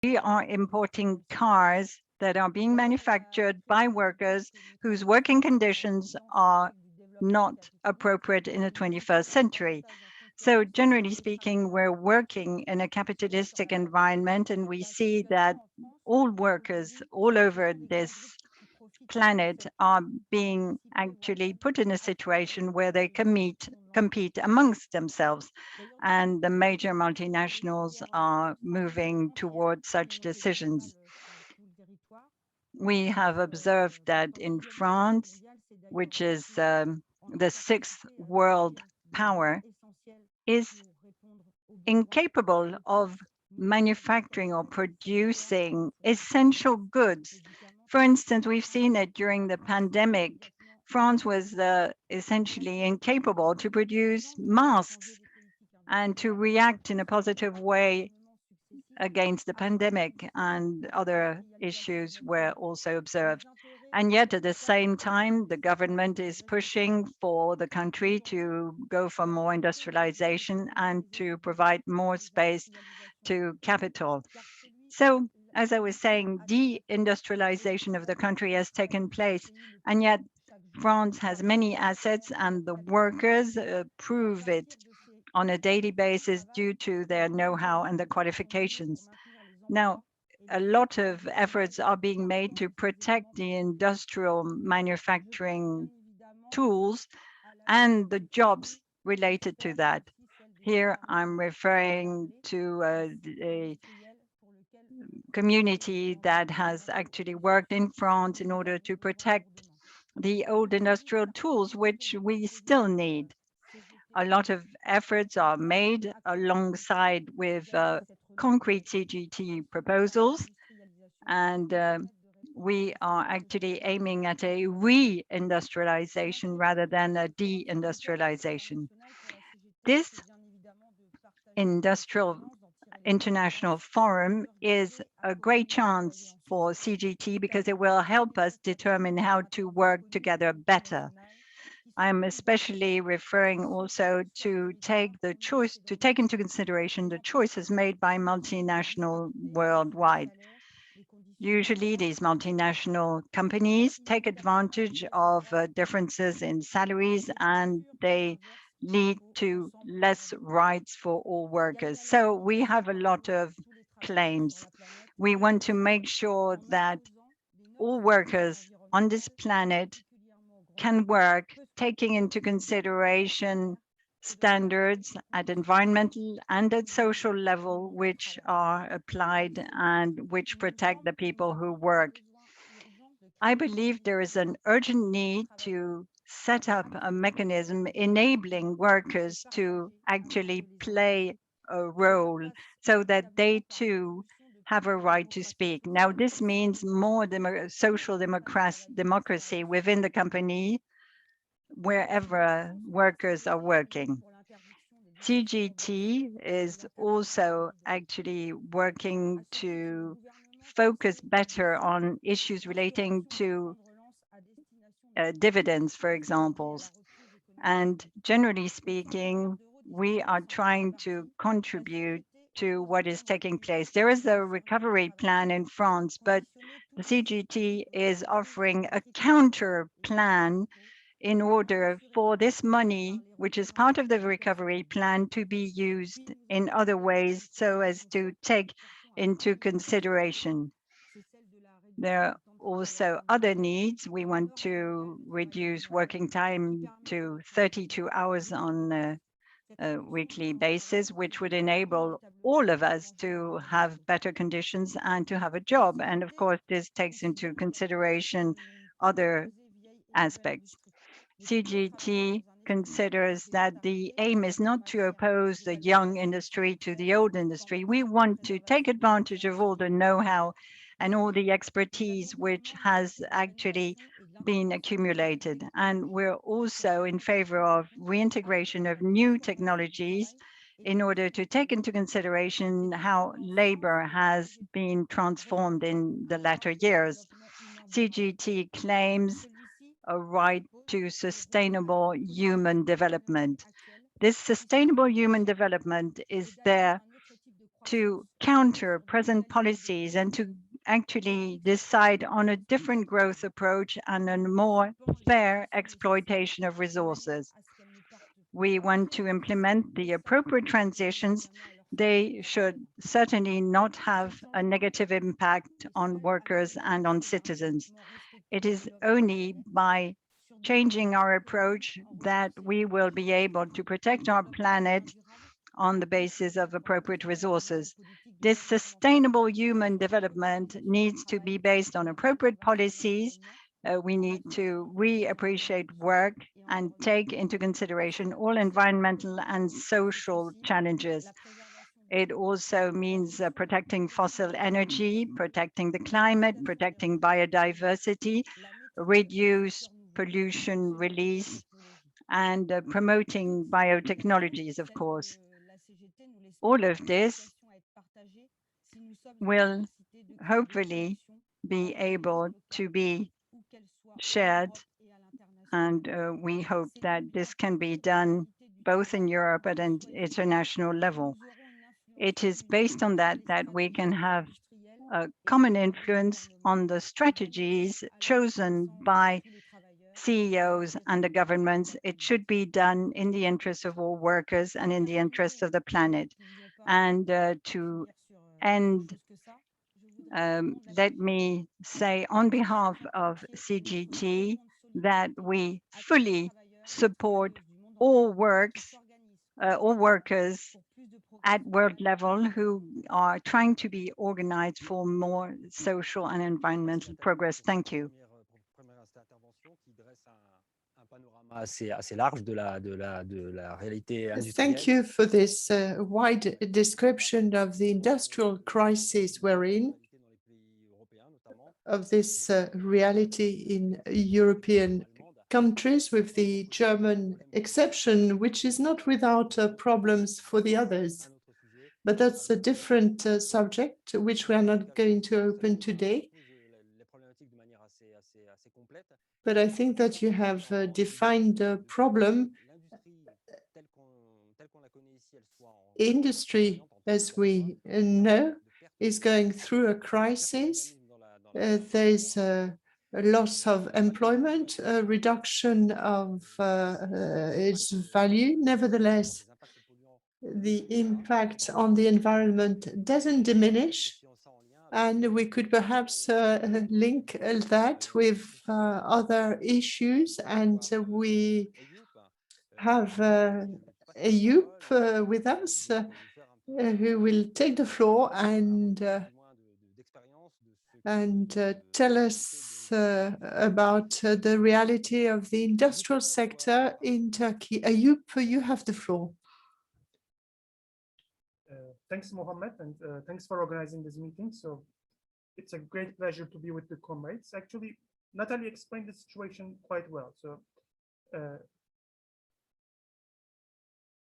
We are importing cars that are being manufactured by workers whose working conditions are not appropriate in the 21st century. So generally speaking, we're working in a capitalistic environment, and we see that all workers all over this planet are being actually put in a situation where they compete amongst themselves. And the major multinationals are moving towards such decisions. We have observed that in France, which is the sixth world power, is incapable of manufacturing or producing essential goods. For instance, we've seen it during the pandemic. France was essentially incapable to produce masks and to react in a positive way against the pandemic, and other issues were also observed. And yet, at the same time, the government is pushing for the country to go for more industrialization and to provide more space to capital. So, as I was saying, deindustrialization of the country has taken place, and yet France has many assets, and the workers prove it on a daily basis due to their know-how and their qualifications. Now, a lot of efforts are being made to protect the industrial manufacturing tools and the jobs related to that. Here, I'm referring to a community that has actually worked in France in order to protect the old industrial tools, which we still need. A lot of efforts are made alongside with concrete CGT proposals, and we are actually aiming at a re-industrialization rather than a de-industrialization. This industrial international forum is a great chance for CGT because it will help us determine how to work together better. I'm especially referring also to take into consideration the choices made by multinational worldwide. Usually, these multinational companies take advantage of differences in salaries, and they lead to less rights for all workers. So we have a lot of claims. We want to make sure that all workers on this planet can work taking into consideration standards at environmental and at social level which are applied and which protect the people who work. I believe there is an urgent need to set up a mechanism enabling workers to actually play a role so that they too have a right to speak. Now, this means more social democracy within the company wherever workers are working. CGT is also actually working to focus better on issues relating to dividends, for example. And generally speaking, we are trying to contribute to what is taking place. There is a recovery plan in France, but the CGT is offering a counter plan in order for this money, which is part of the recovery plan, to be used in other ways so as to take into consideration. There are also other needs. We want to reduce working time to 32 hours on a weekly basis, which would enable all of us to have better conditions and to have a job. And of course, this takes into consideration other aspects. CGT considers that the aim is not to oppose the young industry to the old industry. We want to take advantage of all the know-how and all the expertise which has actually been accumulated. And we're also in favor of reintegration of new technologies in order to take into consideration how labor has been transformed in the latter years. CGT claims a right to sustainable human development. This sustainable human development is there to counter present policies and to actually decide on a different growth approach and a more fair exploitation of resources. We want to implement the appropriate transitions. They should certainly not have a negative impact on workers and on citizens. It is only by changing our approach that we will be able to protect our planet on the basis of appropriate resources. This sustainable human development needs to be based on appropriate policies. We need to reappreciate work and take into consideration all environmental and social challenges. It also means protecting fossil energy, protecting the climate, protecting biodiversity, reduce pollution release, and promoting biotechnologies, of course. All of this will hopefully be able to be shared, and we hope that this can be done both in Europe and at an international level. It is based on that that we can have a common influence on the strategies chosen by CEOs and the governments. It should be done in the interest of all workers and in the interest of the planet. And to end, let me say on behalf of CGT that we fully support all workers at world level who are trying to be organized for more social and environmental progress. Thank you. Thank you for this wide description of the industrial crisis we're in, of this reality in European countries, with the German exception, which is not without problems for the others. But that's a different subject, which we are not going to open today. But I think that you have defined the problem. Industry, as we know, is going through a crisis. There's a loss of employment, a reduction of its value. Nevertheless, the impact on the environment doesn't diminish. And we could perhaps link that with other issues. And we have Ayup with us, who will take the floor and tell us about the reality of the industrial sector in Turkey. Ayup, you have the floor. Thanks, Mohammed, and thanks for organizing this meeting. So it's a great pleasure to be with the comrades. Actually, Natalie explained the situation quite well. So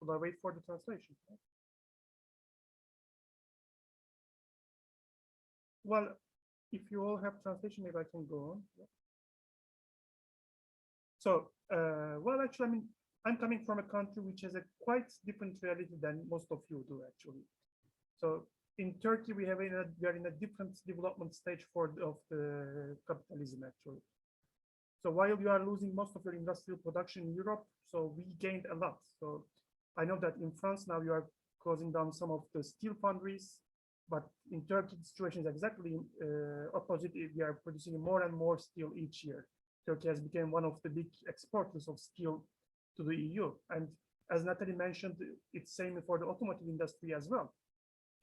will I wait for the translation? Well, if you all have translation, maybe I can go on. Yeah. So, well, actually, I mean, I'm coming from a country which has a quite different reality than most of you do, actually. So in Turkey, we are in a different development stage of the capitalism, actually. So while you are losing most of your industrial production in Europe, so we gained a lot. So I know that in France now you are closing down some of the steel foundries, but in Turkey the situation is exactly opposite. We are producing more and more steel each year. Turkey has become one of the big exporters of steel to the EU. And as Natalie mentioned, it's same for the automotive industry as well.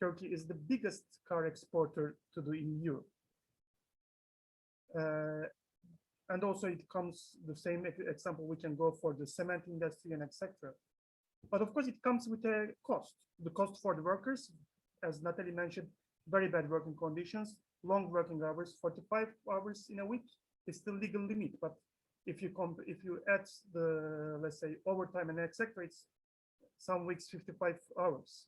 Turkey is the biggest car exporter to the EU. And also it comes the same example we can go for the cement industry and etc. But of course it comes with a cost. The cost for the workers, as Natalie mentioned, very bad working conditions, long working hours, 45 hours in a week is still legal limit. But if you add the, let's say, overtime and etc., it's some weeks 55 hours.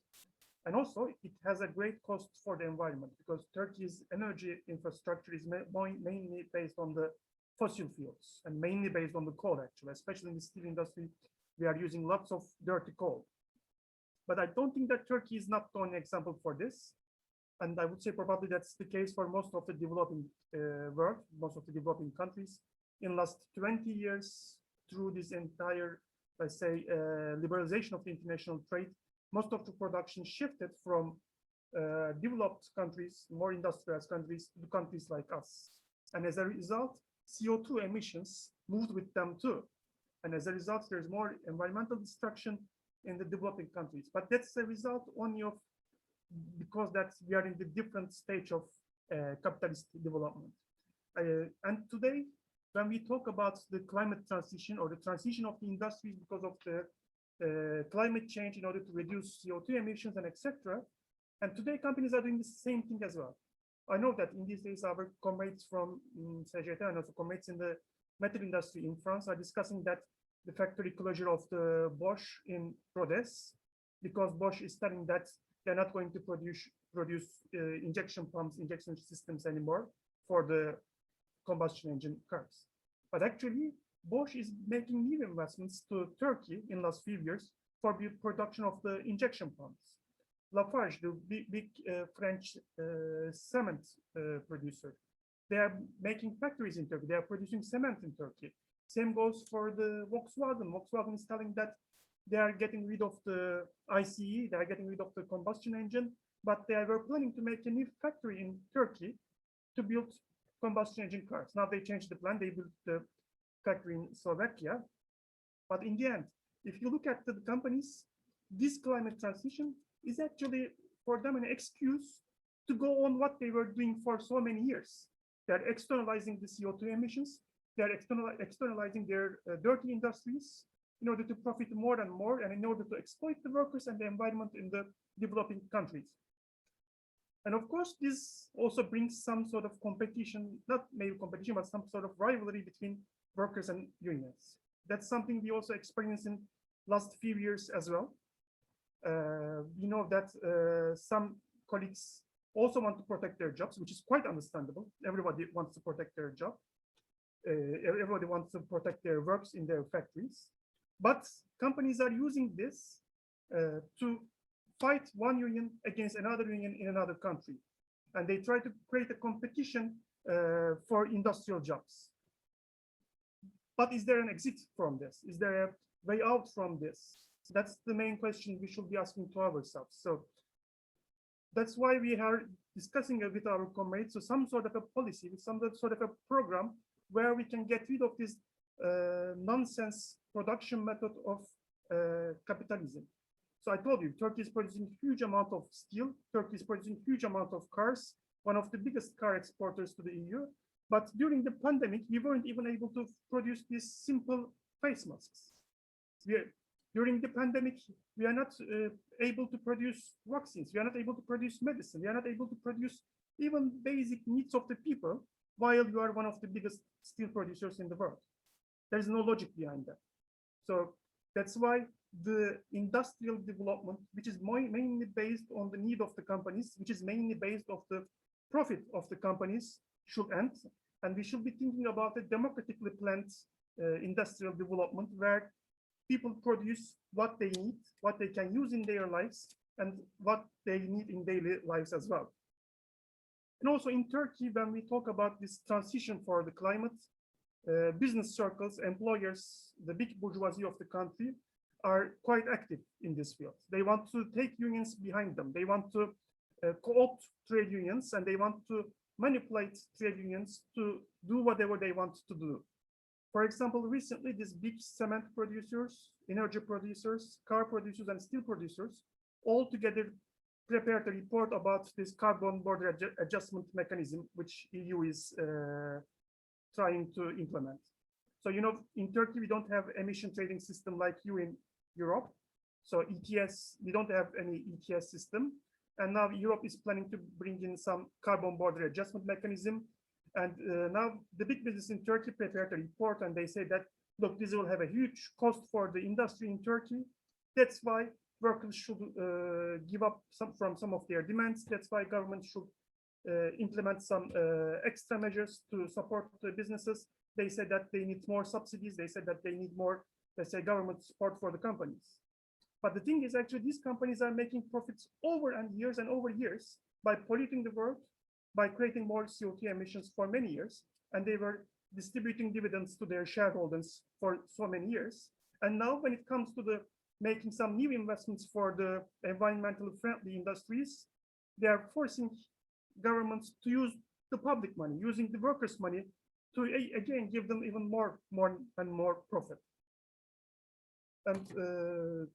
And also it has a great cost for the environment because Turkey's energy infrastructure is mainly based on the fossil fuels and mainly based on the coal, actually, especially in the steel industry. We are using lots of dirty coal. But I don't think that Turkey is not the only example for this. And I would say probably that's the case for most of the developing world, most of the developing countries. In last 20 years, through this entire, let's say, liberalization of the international trade, most of the production shifted from developed countries, more industrialized countries, to countries like us. And as a result, CO2 emissions moved with them too. And as a result, there's more environmental destruction in the developing countries. But that's a result only of because that we are in the different stage of capitalist development. And today, when we talk about the climate transition or the transition of the industries because of the climate change in order to reduce CO2 emissions and etc. And today companies are doing the same thing as well. I know that in these days our comrades from CGT and also comrades in the metal industry in France are discussing that the factory closure of the Bosch in Rodez, because Bosch is telling that they're not going to produce injection pumps, injection systems anymore for the combustion engine cars. But actually, Bosch is making new investments to Turkey in the last few years for the production of the injection pumps. Lafarge, the big French cement producer, they are making factories in Turkey. They are producing cement in Turkey. Same goes for the Volkswagen. Volkswagen is telling that they are getting rid of the ICE, they are getting rid of the combustion engine, but they were planning to make a new factory in Turkey to build combustion engine cars. Now they changed the plan, they built the factory in Slovakia. But in the end, if you look at the companies, this climate transition is actually for them an excuse to go on what they were doing for so many years. They're externalizing the CO2 emissions, they're externalizing their dirty industries in order to profit more and more, and in order to exploit the workers and the environment in the developing countries. And of course, this also brings some sort of competition, not maybe competition, but some sort of rivalry between workers and unions. That's something we also experienced in last few years as well. We know that some colleagues also want to protect their jobs, which is quite understandable. Everybody wants to protect their job. Everybody wants to protect their works in their factories. But companies are using this to fight one union against another union in another country. And they try to create a competition for industrial jobs. But is there an exit from this? Is there a way out from this? That's the main question we should be asking to ourselves. So that's why we are discussing with our comrades, so some sort of a policy, some sort of a program where we can get rid of this nonsense production method of capitalism. So I told you, Turkey is producing huge amount of steel. Turkey is producing huge amount of cars, one of the biggest car exporters to the EU. But during the pandemic, we weren't even able to produce these simple face masks. During the pandemic, we are not able to produce vaccines. We are not able to produce medicine. We are not able to produce even basic needs of the people, while you are one of the biggest steel producers in the world. There's no logic behind that. So that's why the industrial development, which is mainly based on the need of the companies, which is mainly based on the profit of the companies, should end. And we should be thinking about a democratically planned industrial development where people produce what they need, what they can use in their lives, and what they need in daily lives as well. And also in Turkey, when we talk about this transition for the climate, business circles, employers, the big bourgeoisie of the country are quite active in this field. They want to take unions behind them. They want to co-opt trade unions, and they want to manipulate trade unions to do whatever they want to do. For example, recently, these big cement producers, energy producers, car producers, and steel producers all together prepared a report about this carbon border adjustment mechanism, which EU is trying to implement. So, you know, in Turkey, we don't have emission trading system like you in Europe. So ETS, we don't have any ETS system. And now Europe is planning to bring in some carbon border adjustment mechanism. And now the big business in Turkey prepared a report, and they say that, look, this will have a huge cost for the industry in Turkey. That's why workers should give up from some of their demands. That's why government should implement some extra measures to support the businesses. They said that they need more subsidies. They said that they need more, let's say, government support for the companies. But the thing is, actually, these companies are making profits over and over years by polluting the world, by creating more CO2 emissions for many years. And they were distributing dividends to their shareholders for so many years. And now when it comes to the making some new investments for the environmentally friendly industries, they are forcing governments to use the public money, using the workers' money to again give them even more and more profit. And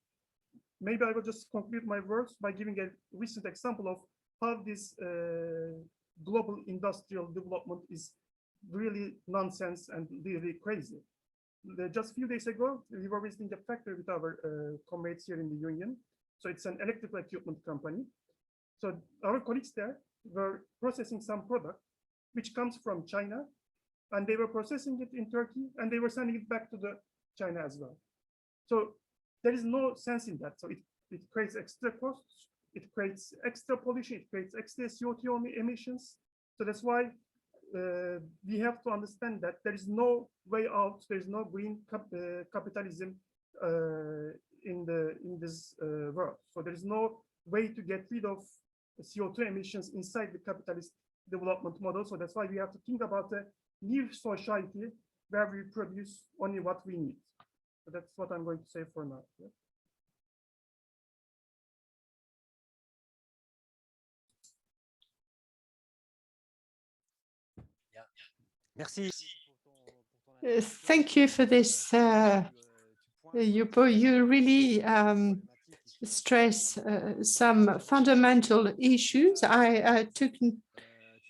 maybe I will just conclude my words by giving a recent example of how this global industrial development is really nonsense and really crazy. Just a few days ago, we were visiting a factory with our comrades here in the union. So it's an electrical equipment company. So our colleagues there were processing some product which comes from China, and they were processing it in Turkey, and they were sending it back to the China as well. So there is no sense in that. So it creates extra costs, it creates extra pollution, it creates extra CO2 emissions. So that's why we have to understand that there is no way out. There is no green capitalism in this world. So there is no way to get rid of CO2 emissions inside the capitalist development model. So that's why we have to think about a new society where we produce only what we need. So that's what I'm going to say for now. Yeah. Merci. Thank you for this. You really stress some fundamental issues. I took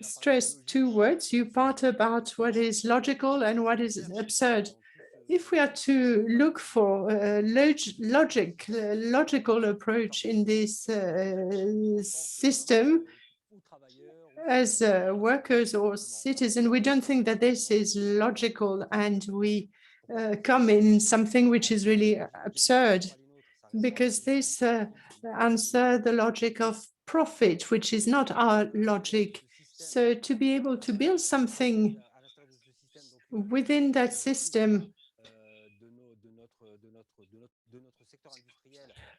stress two words. You part about what is logical and what is absurd. If we are to look for a logical approach in this system, as workers or citizens, we don't think that this is logical, and we come in something which is really absurd, because this answers the logic of profit, which is not our logic. So to be able to build something within that system,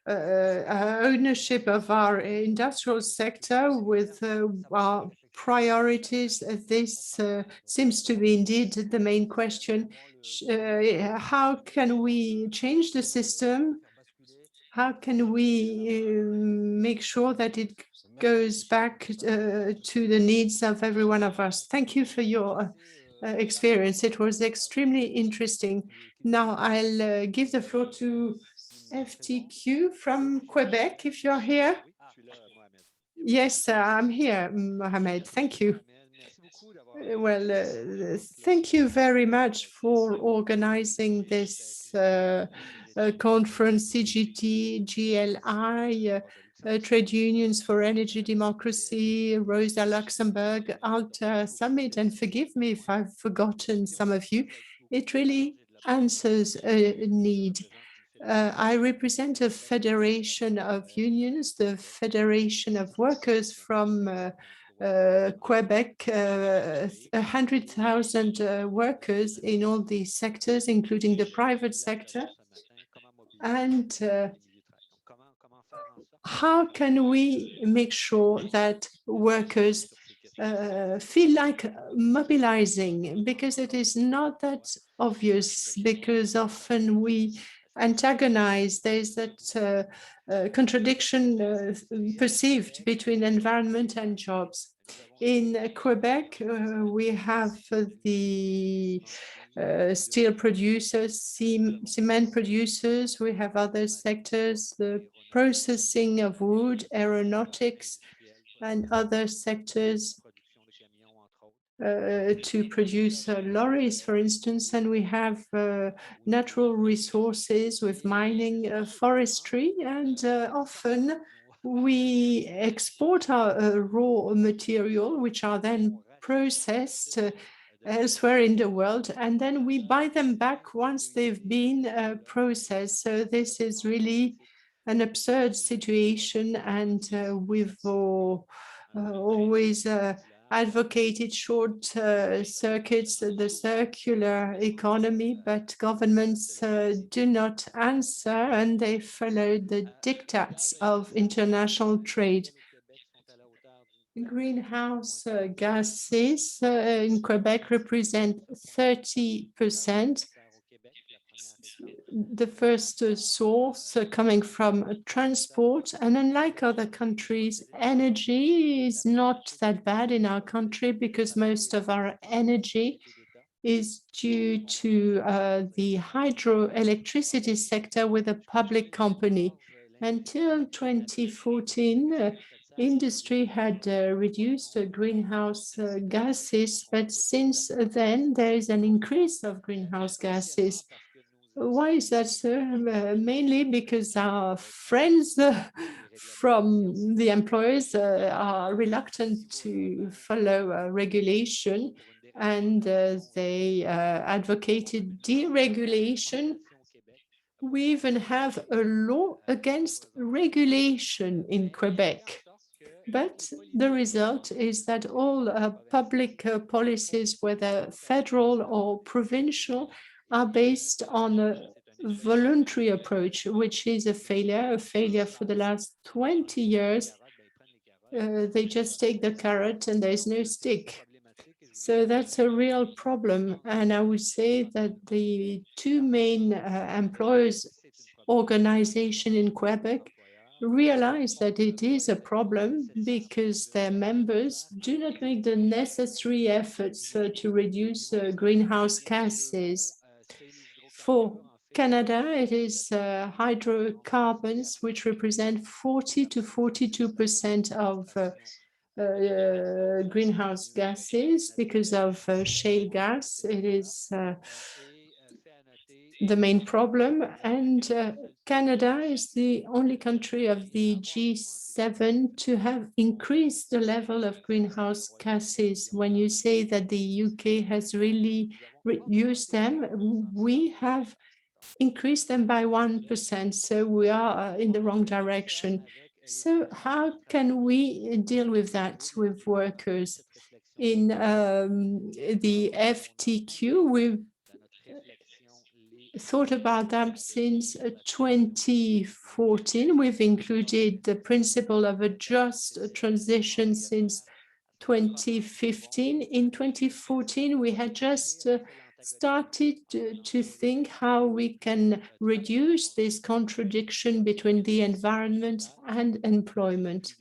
ownership of our industrial sector with our priorities, this seems to be indeed the main question. How can we change the system? How can we make sure that it goes back to the needs of every one of us? Thank you for your experience. It was extremely interesting. Now I'll give the floor to FTQ from Quebec, if you're here. Yes, I'm here, Mohamed. Thank you. Well, thank you very much for organizing this conference, CGT, GLI, Trade Unions for Energy Democracy, Rosa Luxemburg, ALTA Summit, and forgive me if I've forgotten some of you. It really answers a need. I represent a federation of unions, the Federation of Workers from Quebec, 100,000 workers in all these sectors, including the private sector. And how can we make sure that workers feel like mobilizing? Because it is not that obvious, because often we antagonize. There's that contradiction perceived between environment and jobs. In Quebec, we have the steel producers, cement producers. We have other sectors, the processing of wood, aeronautics, and other sectors to produce lorries, for instance. And we have natural resources with mining, forestry, and often we export our raw material, which are then processed elsewhere in the world, and then we buy them back once they've been processed. So this is really an absurd situation, and we've always advocated short circuits, the circular economy, but governments do not answer and they follow the diktats of international trade. Greenhouse gases in Quebec represent 30%. The first source coming from transport, and unlike other countries, energy is not that bad in our country because most of our energy is due to the hydroelectricity sector with a public company. Until 2014, industry had reduced greenhouse gases, but since then there is an increase of greenhouse gases. Why is that, sir? Mainly because our friends from the employers are reluctant to follow regulation, and they advocated deregulation. We even have a law against regulation in Quebec. But the result is that all public policies, whether federal or provincial, are based on a voluntary approach, which is a failure for the last 20 years. They just take the carrot and there's no stick. So that's a real problem. And I would say that the two main employers organization in Quebec realize that it is a problem because their members do not make the necessary efforts to reduce greenhouse gases. For Canada, it is hydrocarbons, which represent 40 to 42% of greenhouse gases because of shale gas. It is the main problem. And Canada is the only country of the G7 to have increased the level of greenhouse gases. When you say that the UK has really reduced them, we have increased them by 1%. So we are in the wrong direction. So how can we deal with that with workers? In the FTQ, we've thought about that since 2014. We've included the principle of a just transition since 2015. In 2014, we had just started to think how we can reduce this contradiction between the environment and employment.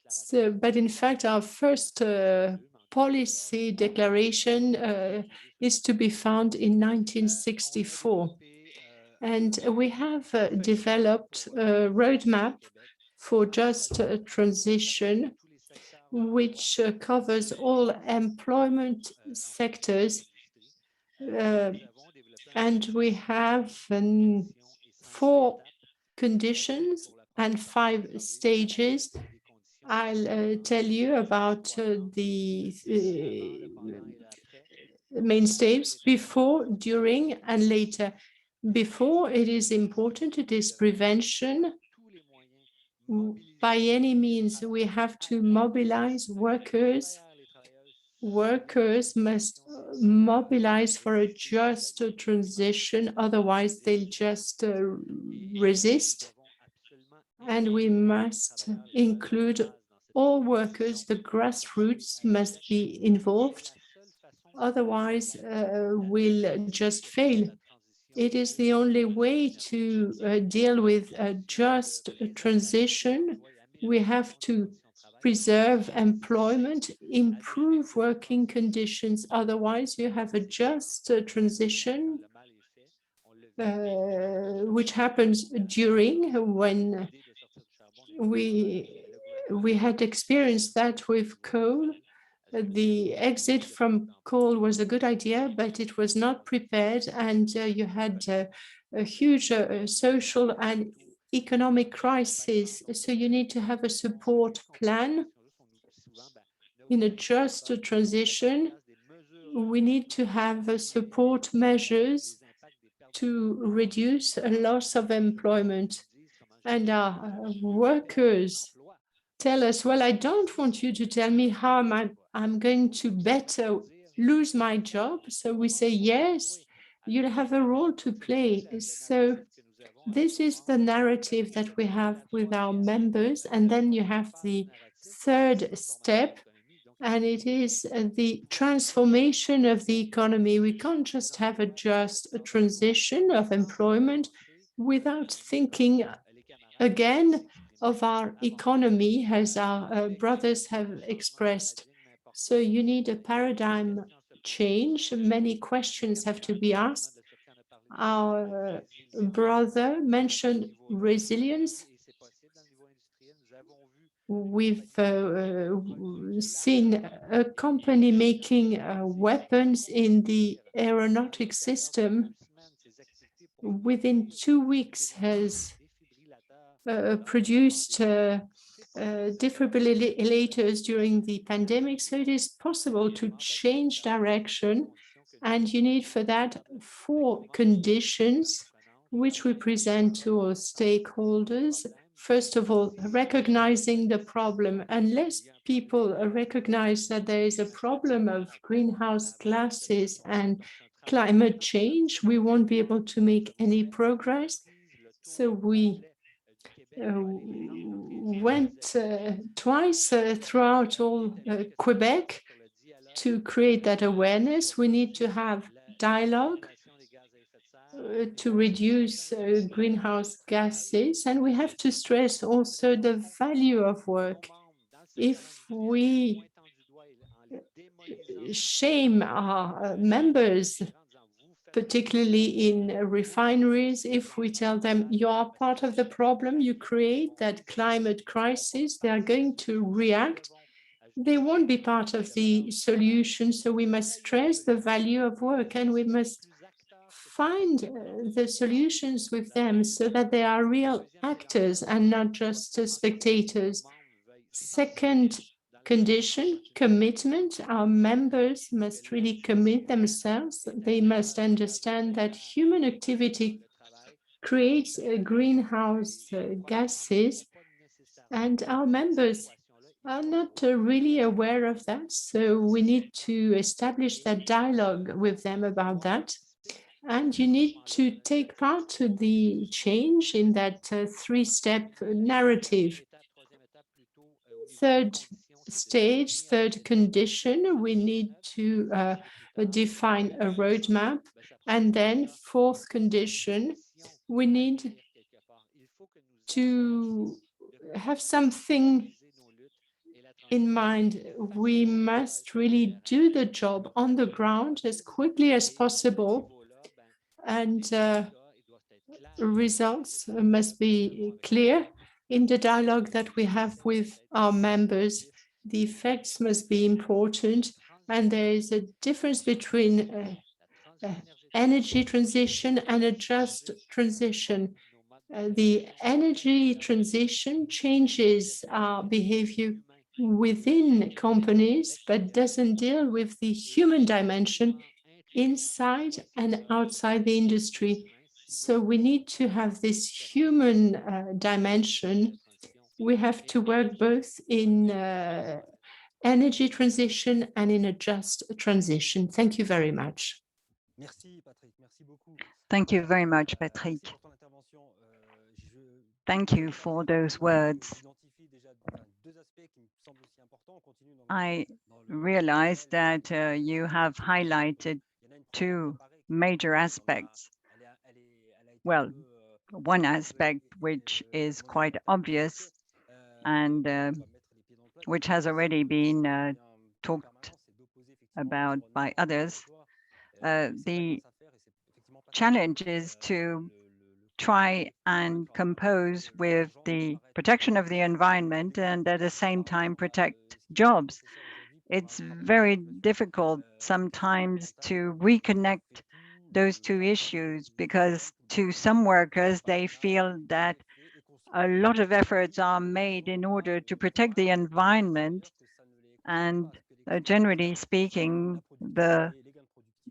So, but in fact, our first policy declaration is to be found in 1964. And we have developed a roadmap for just transition, which covers all employment sectors. And we have 4 conditions and 5 stages. I'll tell you about the main steps: before, during, and later. Before, it is important, it is prevention. By any means, we have to mobilize workers. Workers must mobilize for a just transition, otherwise they'll just resist. And we must include all workers. The grassroots must be involved, otherwise we'll just fail. It is the only way to deal with a just transition. We have to preserve employment, improve working conditions. Otherwise, you have a just transition, which happens during, when we had experienced that with coal. The exit from coal was a good idea, but it was not prepared, and you had a huge social and economic crisis. So you need to have a support plan. In a just transition, we need to have support measures to reduce a loss of employment. And our workers tell us, well, I don't want you to tell me how I'm going to better lose my job. So we say, yes, you'll have a role to play. So this is the narrative that we have with our members. And then you have the third step, and it is the transformation of the economy. We can't just have a transition of employment without thinking again of our economy, as our brothers have expressed. So you need a paradigm change. Many questions have to be asked. Our brother mentioned resilience. We've seen a company making weapons in the aeronautic system. Within 2 weeks has produced defibrillators during the pandemic. So it is possible to change direction. And you need for that 4 conditions, which we present to our stakeholders. First of all, recognizing the problem. Unless people recognize that there is a problem of greenhouse gases and climate change, we won't be able to make any progress. So we went twice throughout all Quebec to create that awareness. We need to have dialogue to reduce greenhouse gases, and we have to stress also the value of work. If we shame our members, particularly in refineries, if we tell them you are part of the problem, you create that climate crisis, they are going to react. They won't be part of the solution. So we must stress the value of work, and we must find the solutions with them so that they are real actors and not just spectators. Second condition, commitment. Our members must really commit themselves. They must understand that human activity creates greenhouse gases, and our members are not really aware of that. So we need to establish that dialogue with them about that. And you need to take part to the change in that 3-step narrative. Third stage, third condition, we need to define a roadmap. And then 4th condition, we need to have something in mind. We must really do the job on the ground as quickly as possible, and results must be clear in the dialogue that we have with our members. The effects must be important, and there is a difference between energy transition and a just transition. The energy transition changes our behavior within companies, but doesn't deal with the human dimension inside and outside the industry. So we need to have this human dimension. We have to work both in energy transition and in a just transition. Thank you very much. Thank you very much, Patrick. Thank you for those words. I realize that you have highlighted 2 major aspects. Well, one aspect which is quite obvious and which has already been talked about by others. The challenge is to try and compose with the protection of the environment and at the same time protect jobs. It's very difficult sometimes to reconnect those 2 issues, because to some workers, they feel that a lot of efforts are made in order to protect the environment, and generally speaking, the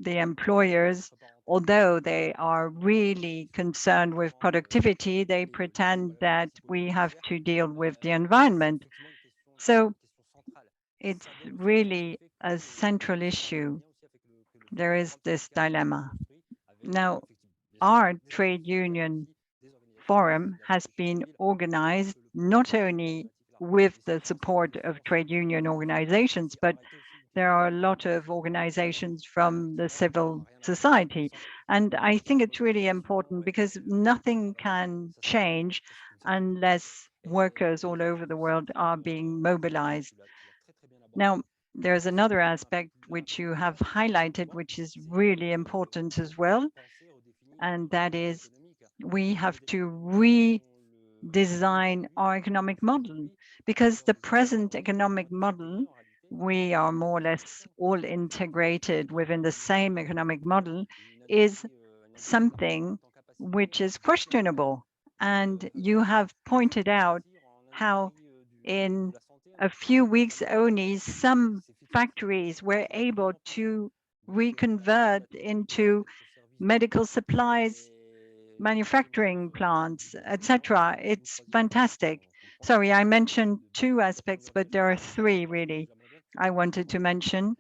employers, although they are really concerned with productivity, they pretend that we have to deal with the environment. So it's really a central issue. There is this dilemma. Now, our trade union forum has been organized not only with the support of trade union organizations, but there are a lot of organizations from the civil society. And I think it's really important because nothing can change unless workers all over the world are being mobilized. Now, there's another aspect which you have highlighted, which is really important as well, and that is we have to redesign our economic model, because the present economic model, we are more or less all integrated within the same economic model, is something which is questionable. And you have pointed out how in a few weeks only, some factories were able to reconvert into medical supplies, manufacturing plants, etc. It's fantastic. Sorry, I mentioned two aspects, but there are three really I wanted to mention.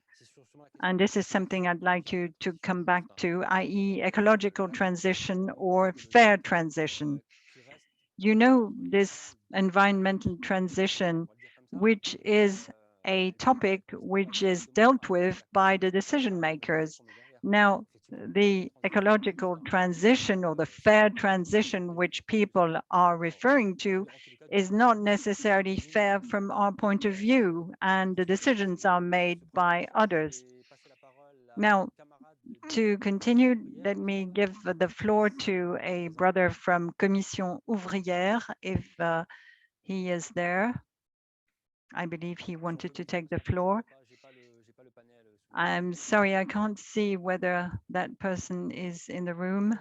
And this is something I'd like you to come back to, i.e. ecological transition or fair transition. You know, this environmental transition, which is a topic which is dealt with by the decision makers. Now, the ecological transition or the fair transition which people are referring to is not necessarily fair from our point of view, and the decisions are made by others. Now, to continue, let me give the floor to a brother from Commission Ouvrière, if he is there. I believe he wanted to take the floor. I'm sorry, I can't see whether that person is in the room.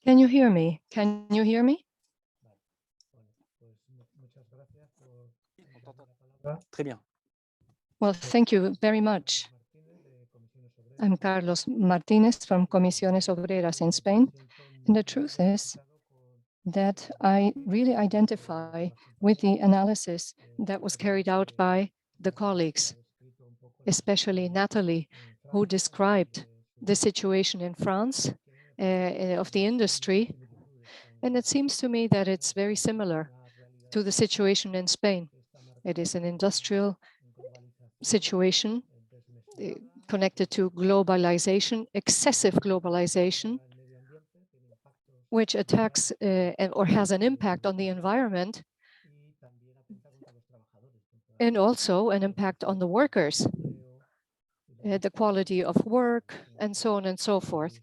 Can you hear me? Can you hear me? Très bien. Well, thank you very much. I'm Carlos Martinez from Comisiones Obreras in Spain. And the truth is that I really identify with the analysis that was carried out by the colleagues, especially Natalie, who described the situation in France of the industry. And it seems to me that it's very similar to the situation in Spain. It is an industrial situation connected to globalization, excessive globalization, which attacks or has an impact on the environment, and also an impact on the workers, the quality of work, and so on and so forth.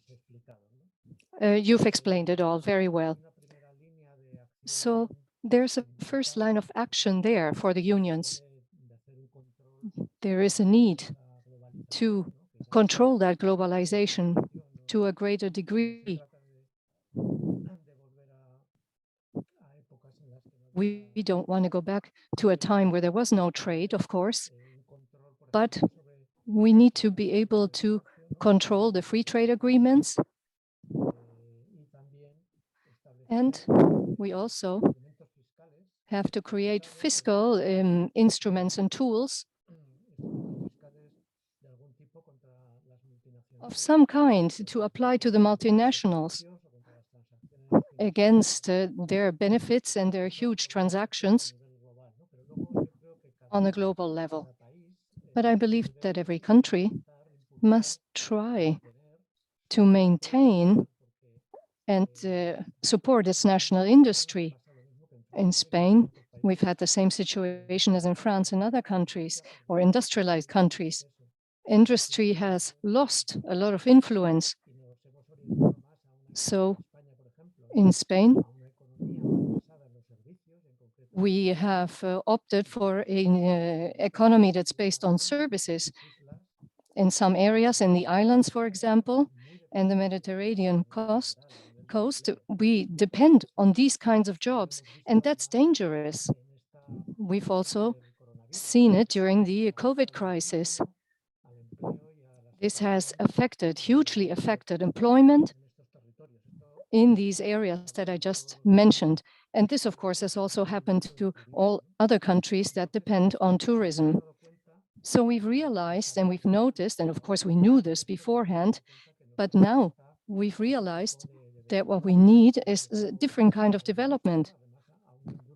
You've explained it all very well. So there's a first line of action there for the unions. There is a need to control that globalization to a greater degree. We don't want to go back to a time where there was no trade, of course, but we need to be able to control the free trade agreements. And we also have to create fiscal instruments and tools of some kind to apply to the multinationals against their benefits and their huge transactions on a global level. But I believe that every country must try to maintain and support its national industry. In Spain, we've had the same situation as in France and other countries or industrialized countries. Industry has lost a lot of influence. So in Spain, we have opted for an economy that's based on services. In some areas, in the islands, for example, and the Mediterranean coast, we depend on these kinds of jobs, and that's dangerous. We've also seen it during the COVID crisis. This has hugely affected employment in these areas that I just mentioned. And this, of course, has also happened to all other countries that depend on tourism. So we've realized and we've noticed, and of course we knew this beforehand, but now we've realized that what we need is a different kind of development,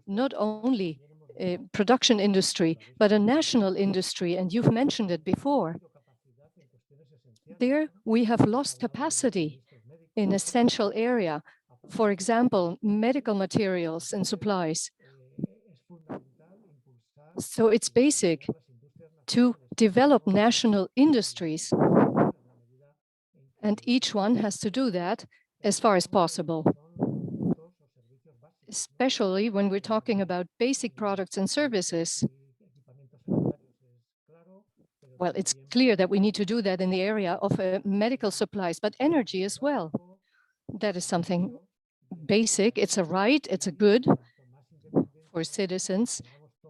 not only a production industry, but a national industry. And you've mentioned it before. There we have lost capacity in essential area. For example, medical materials and supplies. So it's basic to develop national industries. And each one has to do that as far as possible, especially when we're talking about basic products and services. Well, it's clear that we need to do that in the area of medical supplies, but energy as well. That is something basic. It's a right, it's a good for citizens.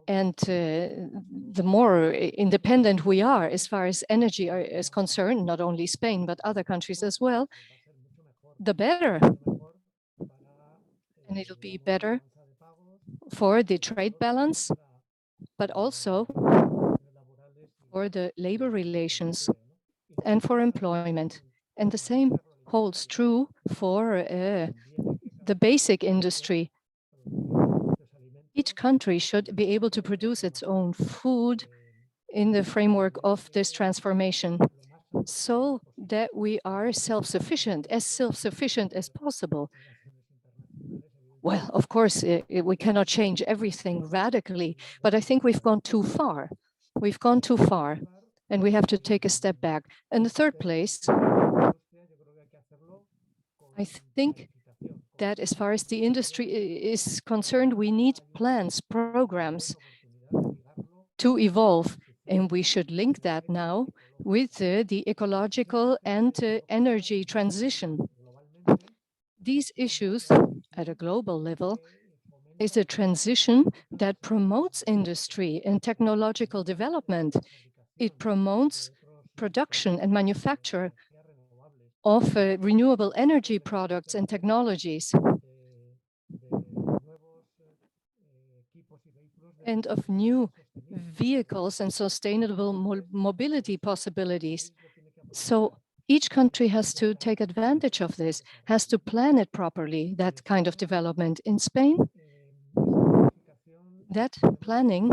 And the more independent we are as far as energy is concerned, not only Spain, but other countries as well, the better. And it'll be better for the trade balance, but also for the labor relations and for employment. And the same holds true for the basic industry. Each country should be able to produce its own food in the framework of this transformation so that we are self-sufficient as possible. Well, of course, we cannot change everything radically, but I think we've gone too far. We've gone too far, and we have to take a step back. In the third place, I think that as far as the industry is concerned, we need plans, programs to evolve, and we should link that now with the ecological and energy transition. These issues at a global level is a transition that promotes industry and technological development. It promotes production and manufacture of renewable energy products and technologies, and of new vehicles and sustainable mobility possibilities. So each country has to take advantage of this, has to plan it properly, that kind of development. In Spain, that planning,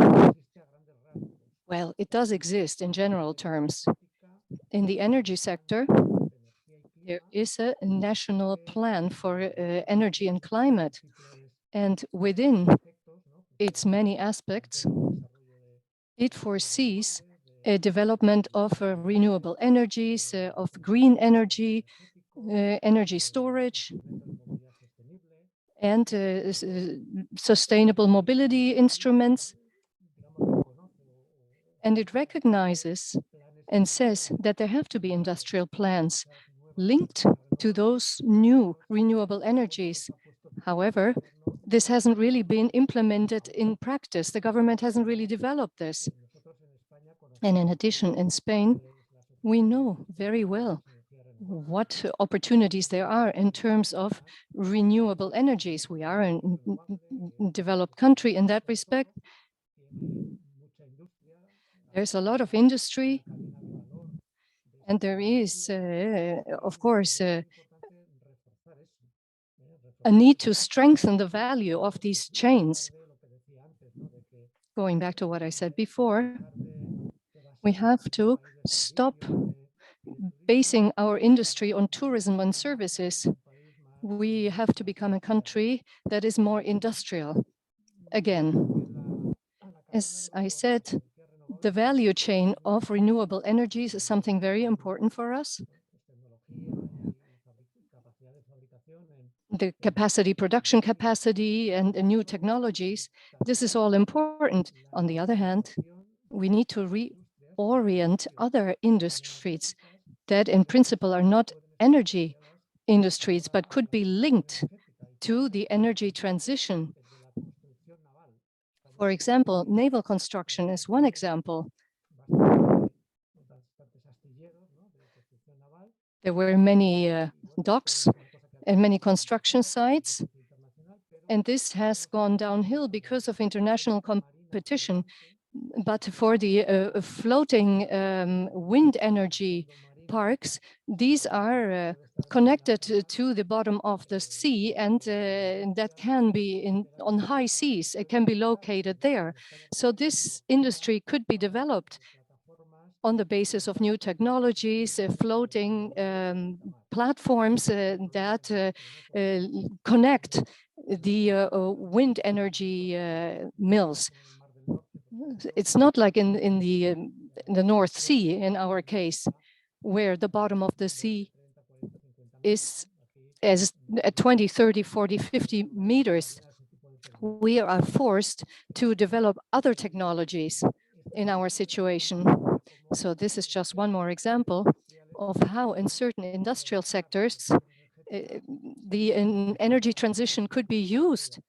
well, it does exist in general terms. In the energy sector, there is a national plan for energy and climate. And within its many aspects, it foresees a development of renewable energies, of green energy, energy storage, and sustainable mobility instruments. And it recognizes and says that there have to be industrial plans linked to those new renewable energies. However, this hasn't really been implemented in practice. The government hasn't really developed this. And in addition, in Spain, we know very well what opportunities there are in terms of renewable energies. We are a developed country in that respect. There's a lot of industry, and there is, of course, a need to strengthen the value of these chains. Going back to what I said before, we have to stop basing our industry on tourism and services. We have to become a country that is more industrial. Again, as I said, the value chain of renewable energies is something very important for us. The capacity, production capacity, and the new technologies, this is all important. On the other hand, we need to reorient other industries that in principle are not energy industries, but could be linked to the energy transition. For example, naval construction is one example. There were many docks and many construction sites, and this has gone downhill because of international competition. But for the floating wind energy parks, these are connected to the bottom of the sea, and that can be on high seas. It can be located there. So this industry could be developed on the basis of new technologies, floating platforms that connect the wind energy mills. It's not like in the North Sea, in our case, where the bottom of the sea is as at 20, 30, 40, 50 meters. We are forced to develop other technologies in our situation. So this is just one more example of how in certain industrial sectors, the energy transition could be used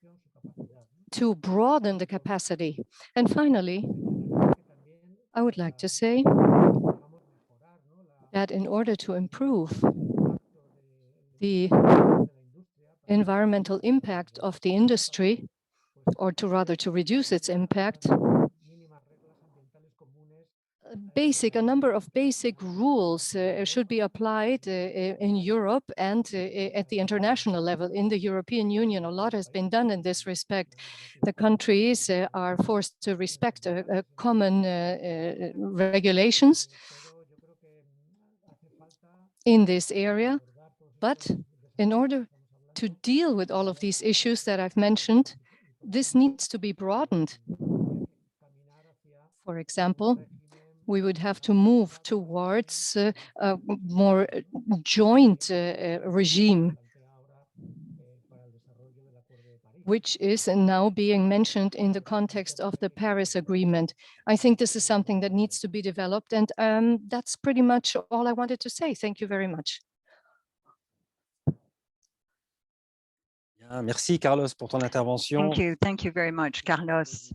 to broaden the capacity. And finally, I would like to say that in order to improve the environmental impact of the industry, or to rather to reduce its impact, a number of basic rules should be applied in Europe and at the international level. In the European Union, a lot has been done in this respect. The countries are forced to respect common regulations in this area. But in order to deal with all of these issues that I've mentioned, this needs to be broadened. For example, we would have to move towards a more joint regime, which is now being mentioned in the context of the Paris Agreement. I think this is something that needs to be developed, and that's pretty much all I wanted to say. Thank you very much. Merci Carlos pour ton intervention. Thank you very much, Carlos.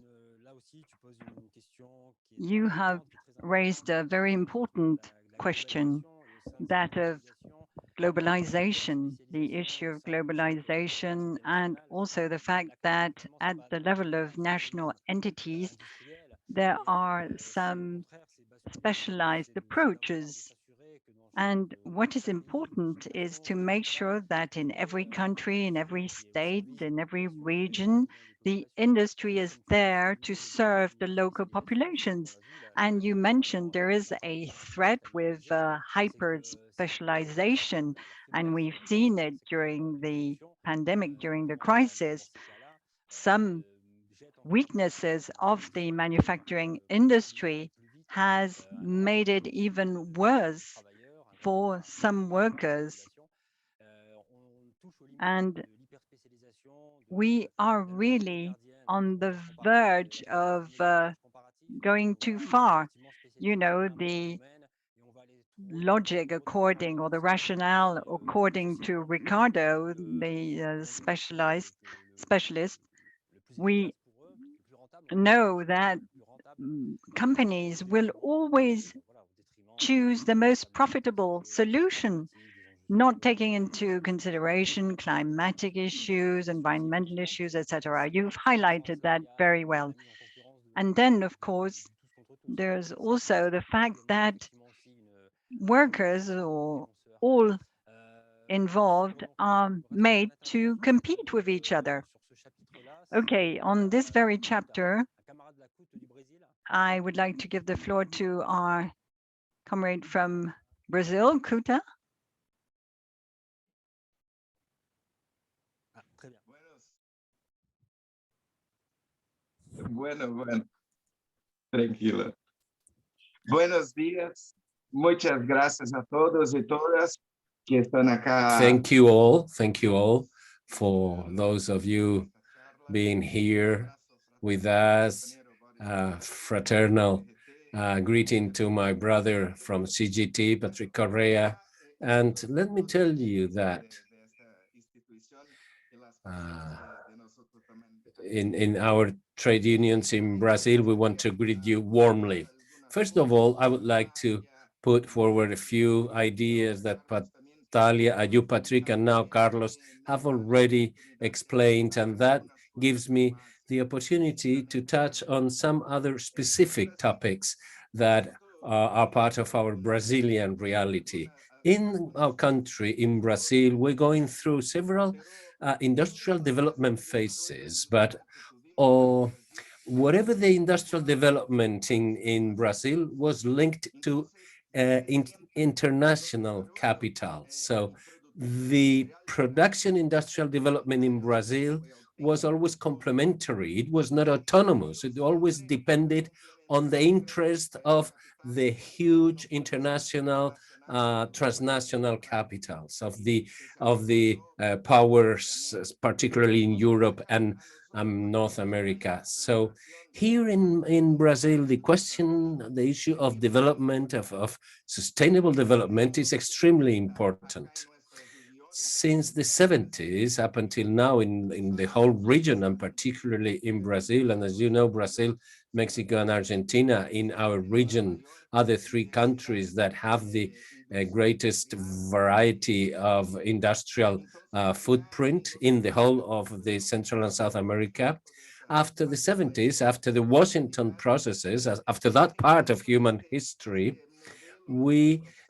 You have raised a very important question, that of globalization, the issue of globalization, and also the fact that at the level of national entities, there are some specialized approaches. And what is important is to make sure that in every country, in every state, in every region, the industry is there to serve the local populations. And you mentioned there is a threat with hyper specialization, and we've seen it during the pandemic, during the crisis. Some weaknesses of the manufacturing industry has made it even worse for some workers. And we are really on the verge of going too far. You know, the logic according, or the rationale according to Ricardo, the specialist, we know that companies will always choose the most profitable solution, not taking into consideration climatic issues, environmental issues, etc. You've highlighted that very well. And then, of course, there's also the fact that workers, or all involved, are made to compete with each other. Okay, on this very chapter, I would like to give the floor to our comrade from Brazil, Kuta. Bueno, tranquila. Buenos días. Muchas gracias a todos y todas que están acá. Thank you all for those of you being here with us. Fraternal greeting to my brother from CGT, Patrick Correa. And let me tell you that in our trade unions in Brazil, we want to greet you warmly. First of all, I would like to put forward a few ideas that Talia, you, Patrick, and now Carlos have already explained, and that gives me the opportunity to touch on some other specific topics that are part of our Brazilian reality. In our country, in Brazil, we're going through several industrial development phases, but whatever the industrial development in Brazil was linked to international capital. So the production industrial development in Brazil was always complementary. It was not autonomous. It always depended on the interest of the huge international transnational capitals of the powers, particularly in Europe and North America. So here in Brazil, the issue of development, of sustainable development is extremely important. Since the 70s up until now in the whole region, and particularly in Brazil, and as you know, Brazil, Mexico, and Argentina in our region are the three countries that have the greatest variety of industrial footprint in the whole of the Central and South America. After the 70s, after the Washington processes, after that part of human history,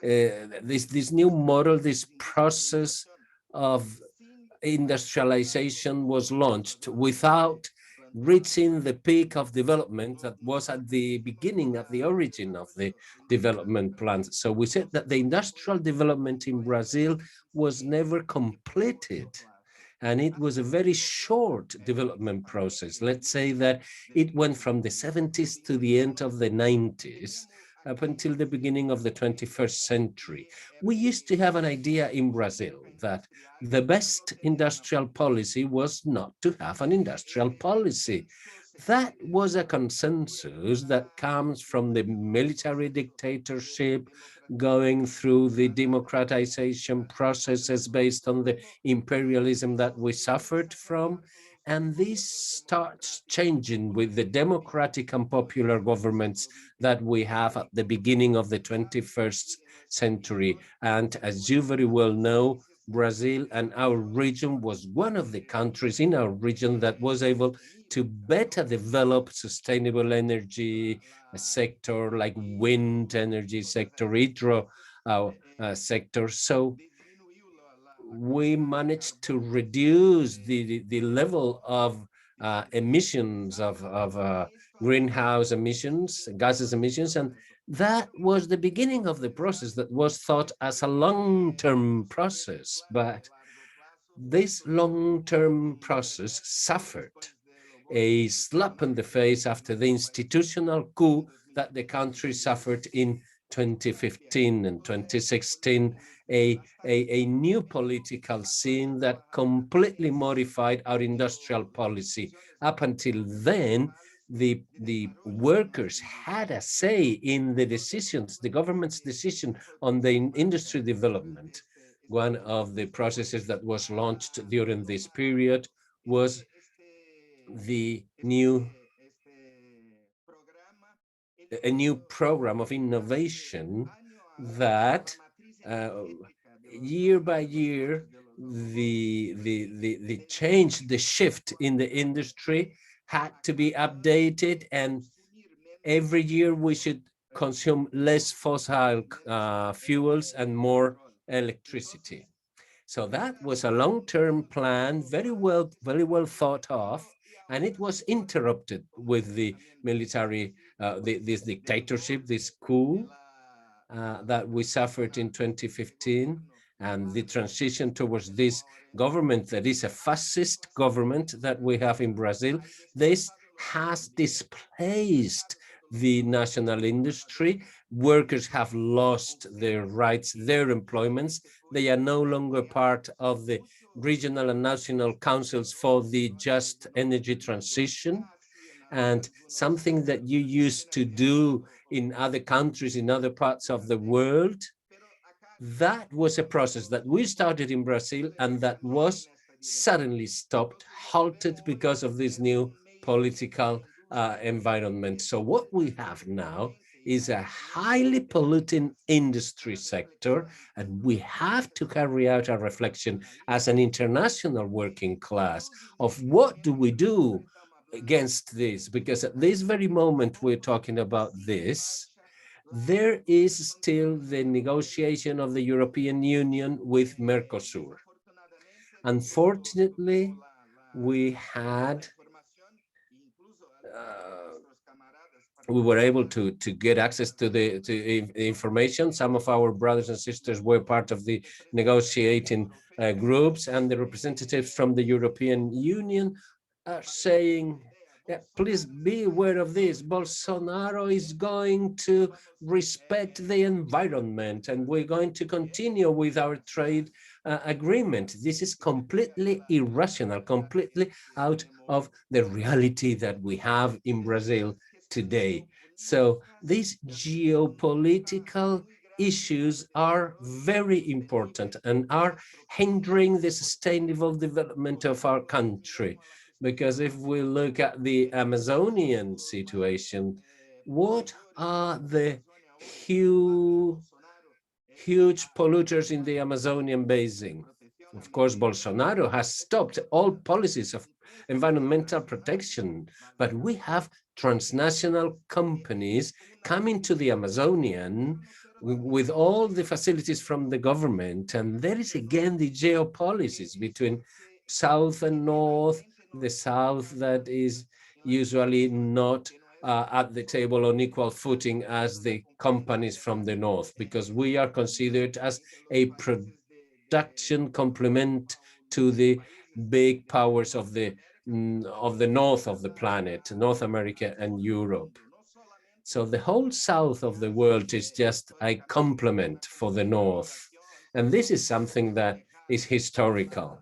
this new model, this process of industrialization was launched without reaching the peak of development that was at the beginning, at the origin of the development plans. So we said that the industrial development in Brazil was never completed. And it was a very short development process. Let's say that it went from the 70s to the end of the 90s, up until the beginning of the 21st century. We used to have an idea in Brazil that the best industrial policy was not to have an industrial policy. That was a consensus that comes from the military dictatorship, going through the democratization processes based on the imperialism that we suffered from. And this starts changing with the democratic and popular governments that we have at the beginning of the 21st century. And as you very well know, Brazil and our region was one of the countries in our region that was able to better develop sustainable energy sector, like wind energy sector, hydro sector. So we managed to reduce the level of emissions of greenhouse emissions, gases emissions, and that was the beginning of the process that was thought as a long-term process. But this long-term process suffered a slap in the face after the institutional coup that the country suffered in 2015 and 2016, a new political scene that completely modified our industrial policy. Up until then, the workers had a say in the decisions, the government's decision on the industry development. One of the processes that was launched during this period was a new program of innovation that year by year the change, the shift in the industry had to be updated, and every year we should consume less fossil fuels and more electricity. So that was a long-term plan, very well thought of, and it was interrupted with the military, this dictatorship, this coup that we suffered in 2015, and the transition towards this government that is a fascist government that we have in Brazil. This has displaced the national industry. Workers have lost their rights, their employments. They are no longer part of the regional and national councils for the just energy transition. And something that you used to do in other countries, in other parts of the world, that was a process that we started in Brazil and that was suddenly stopped, halted because of this new political environment. So what we have now is a highly polluting industry sector, and we have to carry out a reflection as an international working class of what do we do against this, because at this very moment we're talking about this, there is still the negotiation of the European Union with Mercosur. Unfortunately, we were able to get access to the information. Some of our brothers and sisters were part of the negotiating groups, and the representatives from the European Union are saying, yeah, please be aware of this. Bolsonaro is going to respect the environment, and we're going to continue with our trade agreement. This is completely irrational, completely out of the reality that we have in Brazil today. So these geopolitical issues are very important and are hindering the sustainable development of our country. Because if we look at the Amazonian situation, what are the huge polluters in the Amazonian basin? Of course, Bolsonaro has stopped all policies of environmental protection, but we have transnational companies coming to the Amazonian with all the facilities from the government. And there is again the geopolitics between South and North, the South that is usually not at the table on equal footing as the companies from the North, because we are considered as a production complement to the big powers of the north of the planet, North America and Europe. So the whole south of the world is just a complement for the north. And this is something that is historical.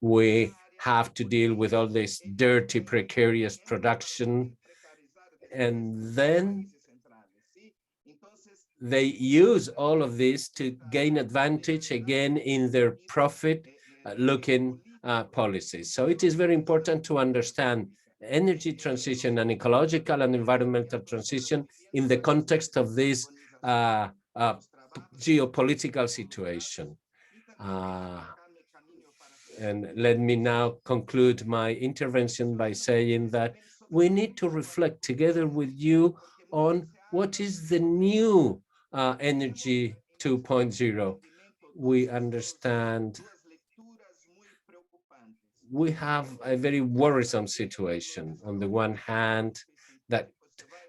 We have to deal with all this dirty, precarious production, and then they use all of this to gain advantage again in their profit-looking policies. So it is very important to understand energy transition and ecological and environmental transition in the context of this geopolitical situation. And let me now conclude my intervention by saying that we need to reflect together with you on what is the new energy 2.0. We understand we have a very worrisome situation. On the one hand, that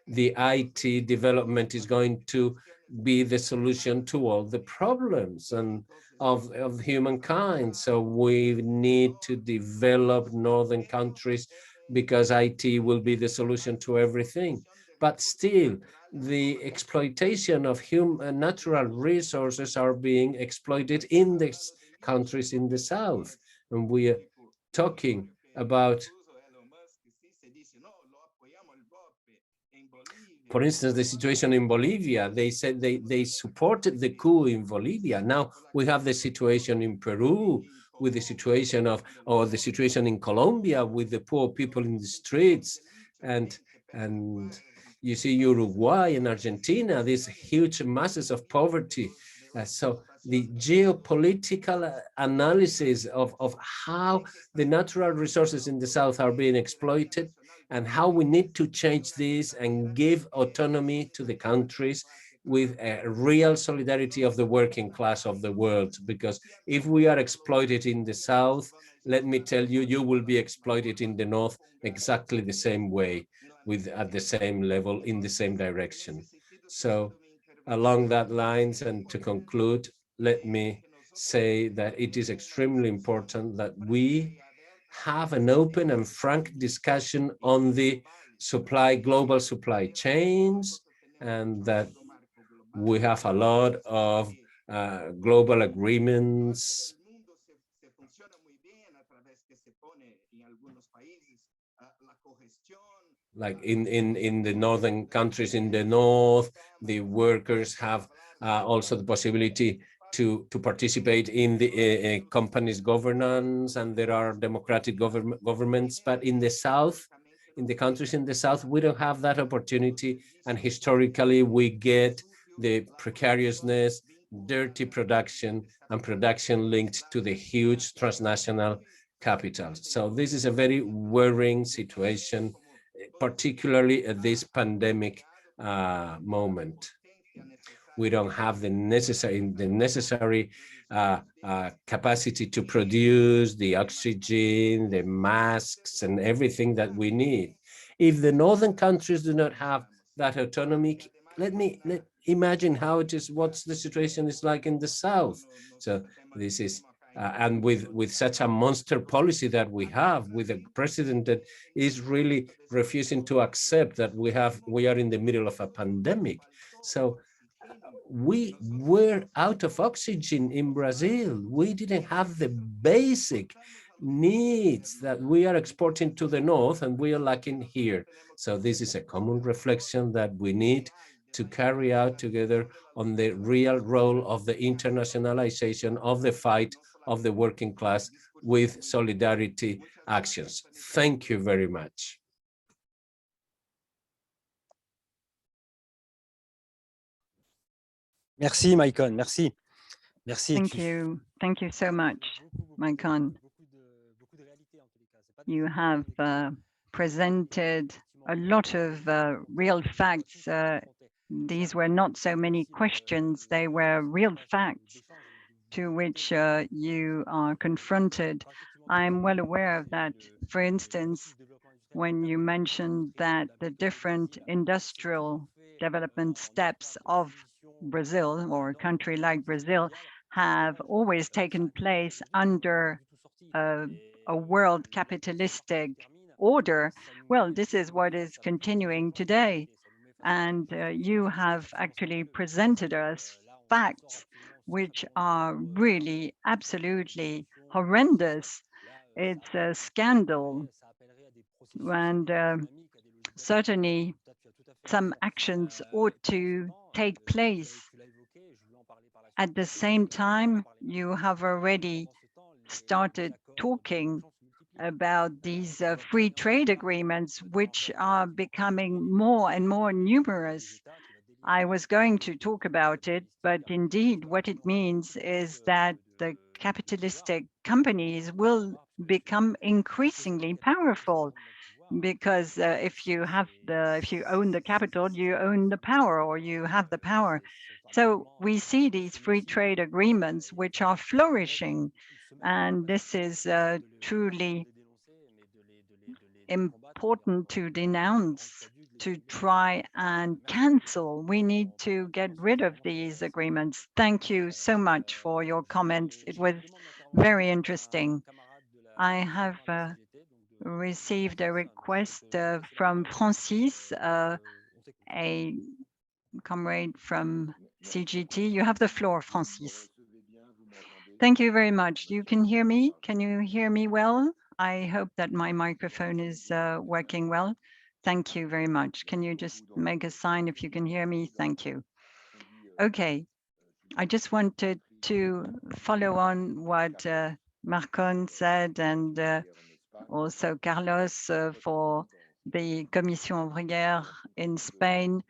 the IT development is going to be the solution to all the problems and of humankind. So we need to develop northern countries because IT will be the solution to everything. But still, the exploitation of natural resources are being exploited in these countries in the south. And we are talking about, for instance, the situation in Bolivia. They said they supported the coup in Bolivia. Now we have the situation in Peru with the situation or the situation in Colombia with the poor people in the streets, and you see Uruguay and Argentina, these huge masses of poverty. So the geopolitical analysis of how the natural resources in the South are being exploited and how we need to change this and give autonomy to the countries with a real solidarity of the working class of the world. Because if we are exploited in the South, let me tell you, you will be exploited in the North exactly the same way, at the same level, in the same direction. So along that lines, and to conclude, let me say that it is extremely important that we have an open and frank discussion on the global supply chains, and that we have a lot of global agreements. Like in the northern countries in the north, the workers have also the possibility to participate in the company's governance, and there are democratic governments. But in the south, In the countries in the south, we don't have that opportunity, and historically we get the precariousness, dirty production, and production linked to the huge transnational capitals. So this is a very worrying situation, particularly at this pandemic moment. We don't have the necessary capacity to produce the oxygen, the masks, and everything that we need. If the northern countries do not have that autonomy, let imagine how it is, what's the situation is like in the south. So this is, and with such a monster policy that we have, with a president that is really refusing to accept that we are in the middle of a pandemic. So we were out of oxygen in Brazil. We didn't have the basic needs that we are exporting to the north, and we are lacking here. So this is a common reflection that we need to carry out together on the real role of the internationalization of the fight of the working class with solidarity actions. Thank you very much. Merci, Maïcon. Merci. Merci. Thank you. Thank you so much, Maïcon. You have presented a lot of real facts. These were not so many questions, they were real facts to which you are confronted. I'm well aware of that. For instance, when you mentioned that the different industrial development steps of Brazil, or a country like Brazil, have always taken place under a world capitalistic order. Well, this is what is continuing today. And you have actually presented us facts which are really absolutely horrendous. It's a scandal. And certainly some actions ought to take place. At the same time, you have already started talking about these free trade agreements, which are becoming more and more numerous. I was going to talk about it, but indeed what it means is that the capitalistic companies will become increasingly powerful, because if you own the capital, you own the power, or you have the power. So we see these free trade agreements which are flourishing, and this is truly important to denounce, to try and cancel. We need to get rid of these agreements. Thank you so much for your comments. It was very interesting. I have received a request from Francis, a comrade from CGT. You have the floor, Francis. Thank you very much. You can hear me? Can you hear me well? I hope that my microphone is working well. Thank you very much. Can you just make a sign if you can hear me? Thank you. Okay. I just wanted to follow on what Marcon said, and also Carlos for the Commission Ouvrière in Spain.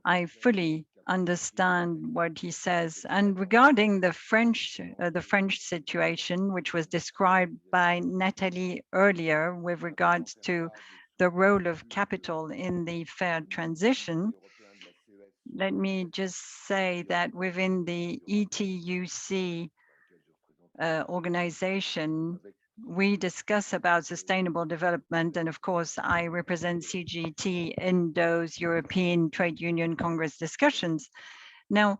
I fully understand what he says. And regarding the French situation, which was described by Nathalie earlier with regards to the role of capital in the fair transition, let me just say that within the ETUC organization, we discuss about sustainable development. And of course, I represent CGT in those European Trade Union Congress discussions. Now,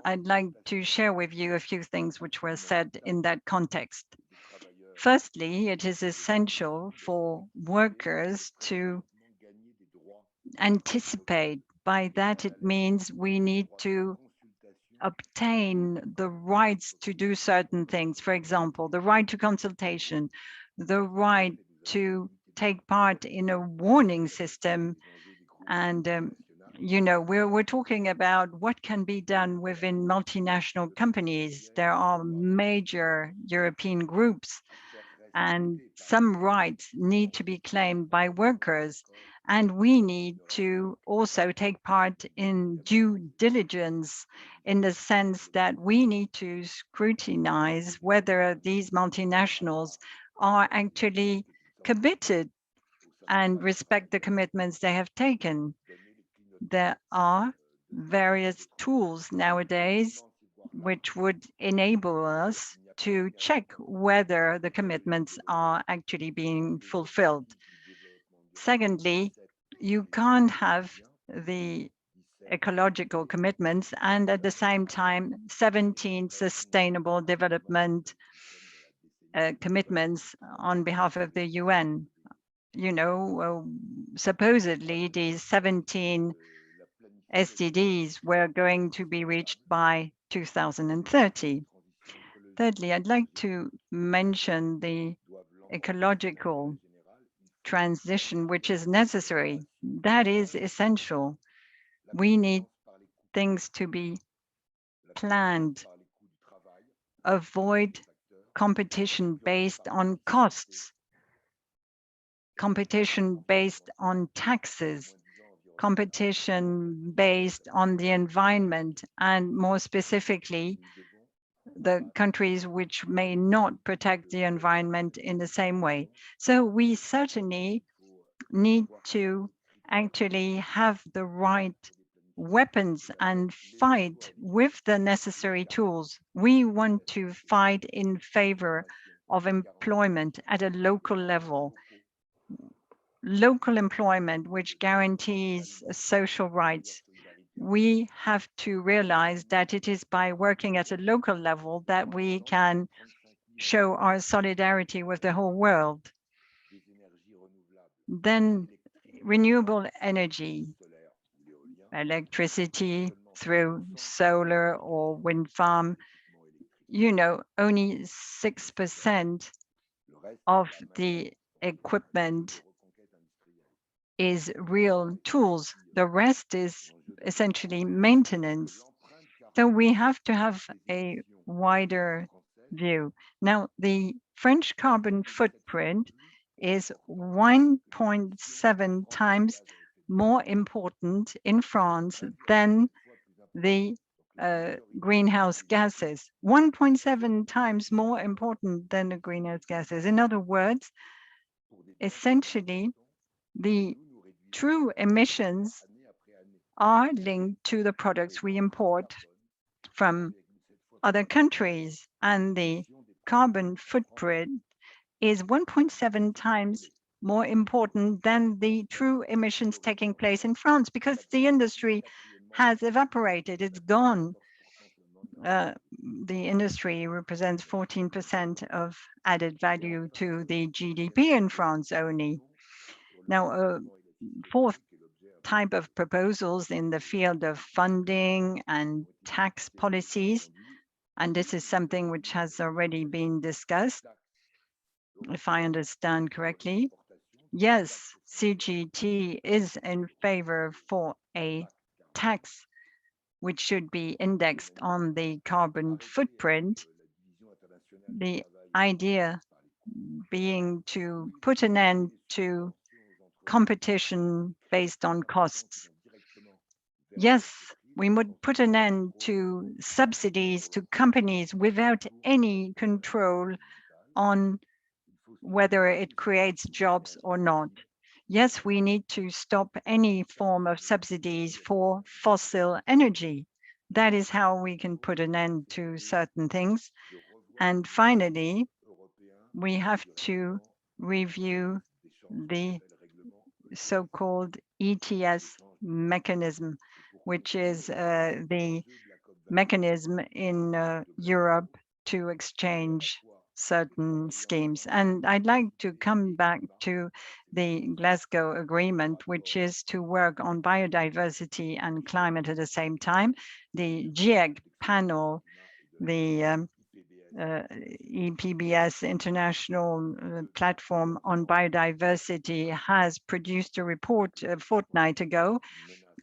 I'd like to share with you a few things which were said in that context. Firstly, it is essential for workers to anticipate. By that, it means we need to obtain the rights to do certain things. For example, the right to consultation, the right to take part in a warning system. And, you know, we're talking about what can be done within multinational companies. There are major European groups and some rights need to be claimed by workers. And we need to also take part in due diligence in the sense that we need to scrutinize whether these multinationals are actually committed and respect the commitments they have taken. There are various tools nowadays which would enable us to check whether the commitments are actually being fulfilled. Secondly, you can't have the ecological commitments and at the same time 17 sustainable development commitments on behalf of the UN. You know, supposedly these 17 SDGs were going to be reached by 2030. Thirdly, I'd like to mention the ecological transition, which is necessary. That is essential. We need things to be planned. Avoid competition based on costs, competition based on taxes, competition based on the environment, and more specifically, the countries which may not protect the environment in the same way. So we certainly need to actually have the right weapons and fight with the necessary tools. We want to fight in favor of employment at a local level, local employment which guarantees social rights. We have to realize that it is by working at a local level that we can show our solidarity with the whole world. Then renewable energy, electricity through solar or wind farm, you know, only 6% of the equipment is real tools. The rest is essentially maintenance. So we have to have a wider view. Now, the French carbon footprint is 1.7 times more important in France than the greenhouse gases, 1.7 times more important than the greenhouse gases. In other words, essentially, the true emissions are linked to the products we import from other countries, and the carbon footprint is 1.7 times more important than the true emissions taking place in France because the industry has evaporated, it's gone. The industry represents 14% of added value to the GDP in France only. Now, a fourth type of proposals in the field of funding and tax policies, and this is something which has already been discussed, if I understand correctly. Yes, CGT is in favor for a tax which should be indexed on the carbon footprint. The idea being to put an end to competition based on costs. Yes, we would put an end to subsidies to companies without any control on whether it creates jobs or not. Yes, we need to stop any form of subsidies for fossil energy. That is how we can put an end to certain things. And finally, we have to review the so-called ETS mechanism, which is the mechanism in Europe to exchange certain schemes. And I'd like to come back to the Glasgow Agreement, which is to work on biodiversity and climate at the same time. The GIEC panel, the EPBS International Platform on Biodiversity has produced a report a fortnight ago,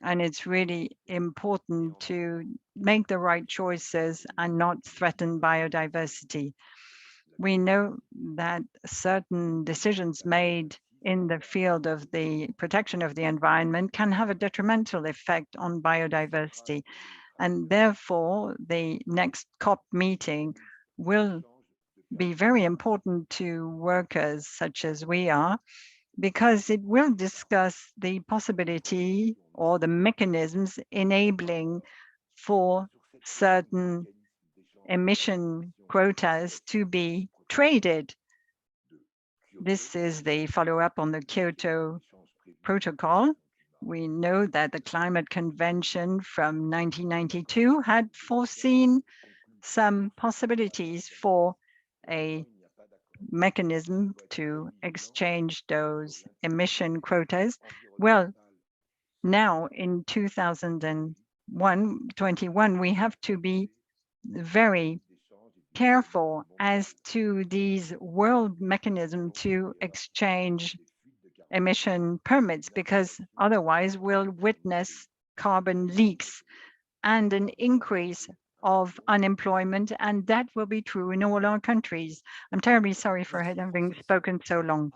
and it's really important to make the right choices and not threaten biodiversity. We know that certain decisions made in the field of the protection of the environment can have a detrimental effect on biodiversity. And therefore, the next COP meeting will be very important to workers such as we are, because it will discuss the possibility or the mechanisms enabling for certain emission quotas to be traded. This is the follow-up on the Kyoto Protocol. We know that the Climate Convention from 1992 had foreseen some possibilities for a mechanism to exchange those emission quotas. Well, now in 2021, we have to be very careful as to these world mechanisms to exchange emission permits, because otherwise we'll witness carbon leaks and an increase of unemployment, and that will be true in all our countries. I'm terribly sorry for having spoken so long.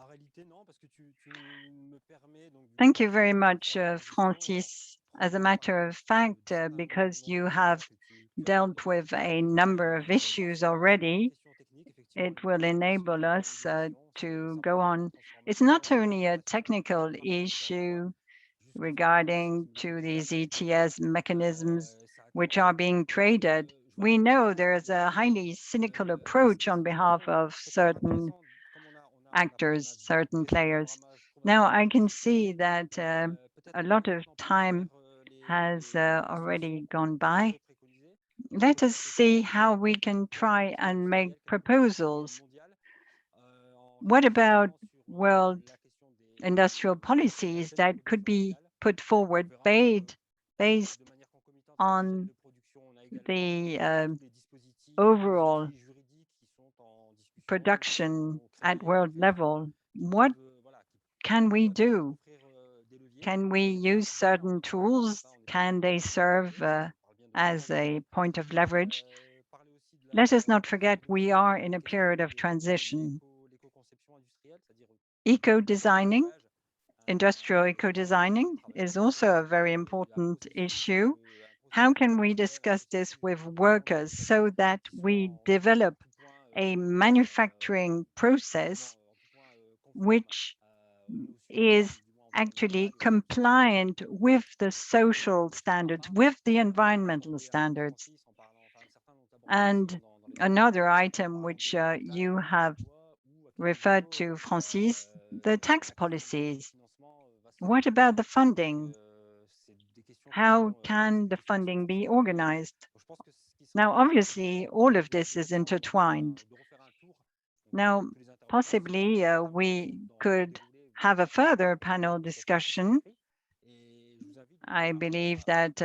Thank you very much, Francis. As a matter of fact, because you have dealt with a number of issues already, it will enable us to go on. It's not only a technical issue regarding to these ETS mechanisms which are being traded. We know there's a highly cynical approach on behalf of certain actors, certain players. Now I can see that a lot of time has already gone by. Let us see how we can try and make proposals. What about world industrial policies that could be put forward based on the overall production at world level? What can we do? Can we use certain tools? Can they serve as a point of leverage? Let us not forget we are in a period of transition. Eco-designing, industrial eco-designing is also a very important issue. How can we discuss this with workers so that we develop a manufacturing process which is actually compliant with the social standards, with the environmental standards? And another item which you have referred to, Francis, the tax policies. What about the funding? How can the funding be organized? Now, obviously, all of this is intertwined. Now, possibly we could have a further panel discussion. I believe that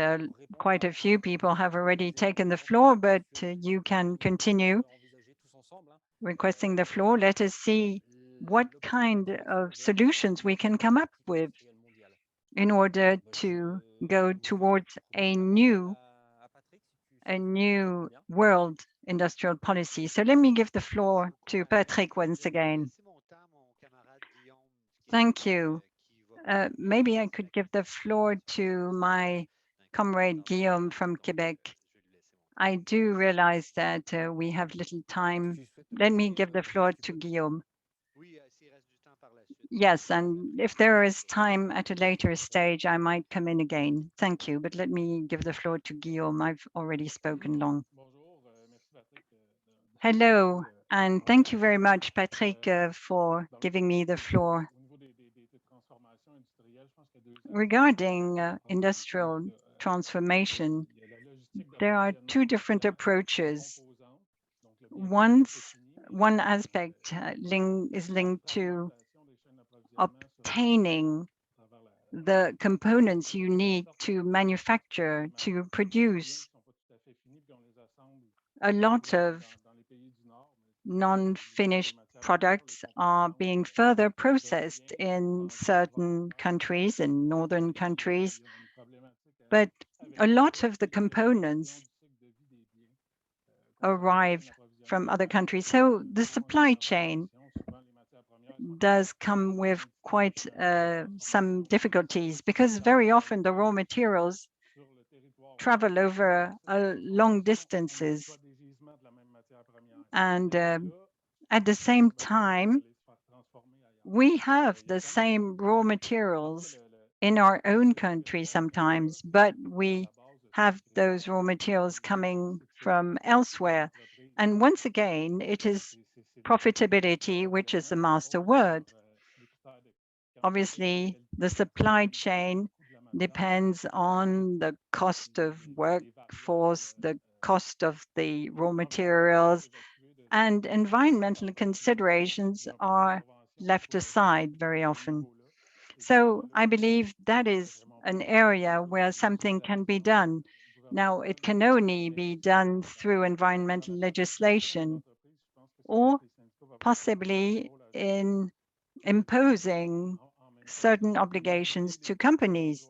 quite a few people have already taken the floor, but you can continue requesting the floor. Let us see what kind of solutions we can come up with in order to go towards a new world industrial policy. So let me give the floor to Patrick once again. Thank you. Maybe I could give the floor to my comrade Guillaume from Quebec. I do realize that we have little time. Let me give the floor to Guillaume. Yes, and if there is time at a later stage, I might come in again. Thank you, but let me give the floor to Guillaume. I've already spoken long. Hello, and thank you very much, Patrick, for giving me the floor. Regarding industrial transformation, there are two different approaches. One aspect is linked to obtaining the components you need to manufacture, to produce. A lot of non-finished products are being further processed in certain countries, in northern countries, but a lot of the components arrive from other countries. So the supply chain does come with quite some difficulties, because very often the raw materials travel over long distances. And at the same time, we have the same raw materials in our own country sometimes, but we have those raw materials coming from elsewhere. And once again, it is profitability, which is the master word. Obviously, the supply chain depends on the cost of workforce, the cost of the raw materials, and environmental considerations are left aside very often. So I believe that is an area where something can be done. Now, it can only be done through environmental legislation, or possibly in imposing certain obligations to companies.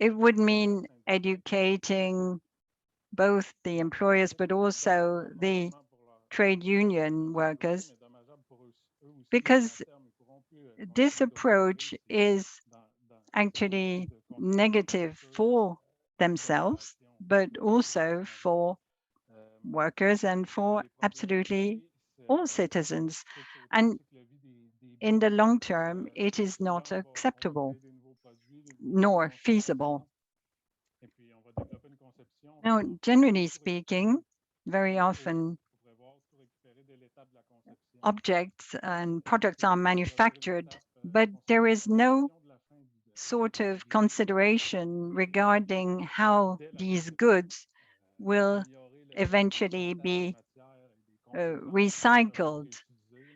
It would mean educating both the employers, but also the trade union workers, because this approach is actually negative for themselves, but also for workers and for absolutely all citizens. And in the long term, it is not acceptable nor feasible. Now, generally speaking, very often objects and products are manufactured, but there is no sort of consideration regarding how these goods will eventually be recycled.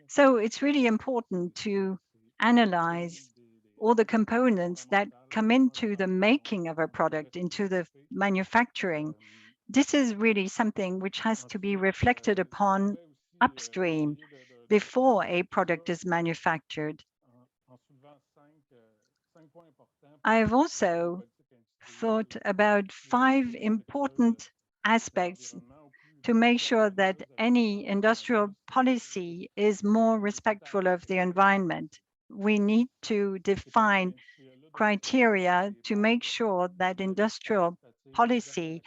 So it's really important to analyze all the components that come into the making of a product, into the manufacturing. This is really something which has to be reflected upon upstream before a product is manufactured. I've also thought about 5 important aspects to make sure that any industrial policy is more respectful of the environment. We need to define criteria to make sure that industrial policy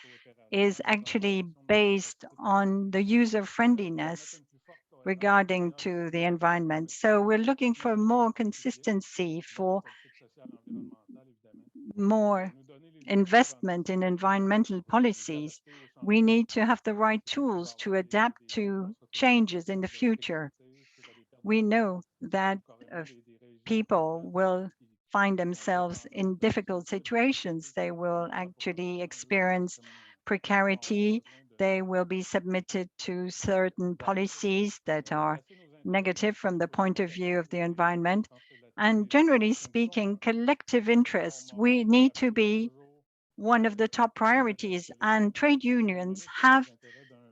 is actually based on the user friendliness regarding to the environment. So we're looking for more consistency, for more investment in environmental policies. We need to have the right tools to adapt to changes in the future. We know that people will find themselves in difficult situations. They will actually experience precarity. They will be submitted to certain policies that are negative from the point of view of the environment. And generally speaking, collective interests, we need to be one of the top priorities, and trade unions have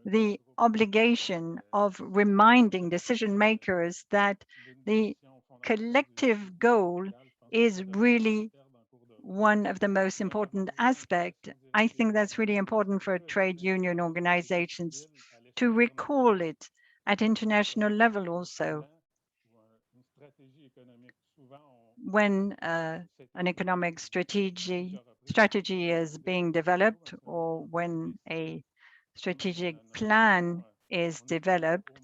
the obligation of reminding decision makers that the collective goal is really one of the most important aspects. I think that's really important for trade union organizations to recall it at international level also. When an economic strategy is being developed, or when a strategic plan is developed,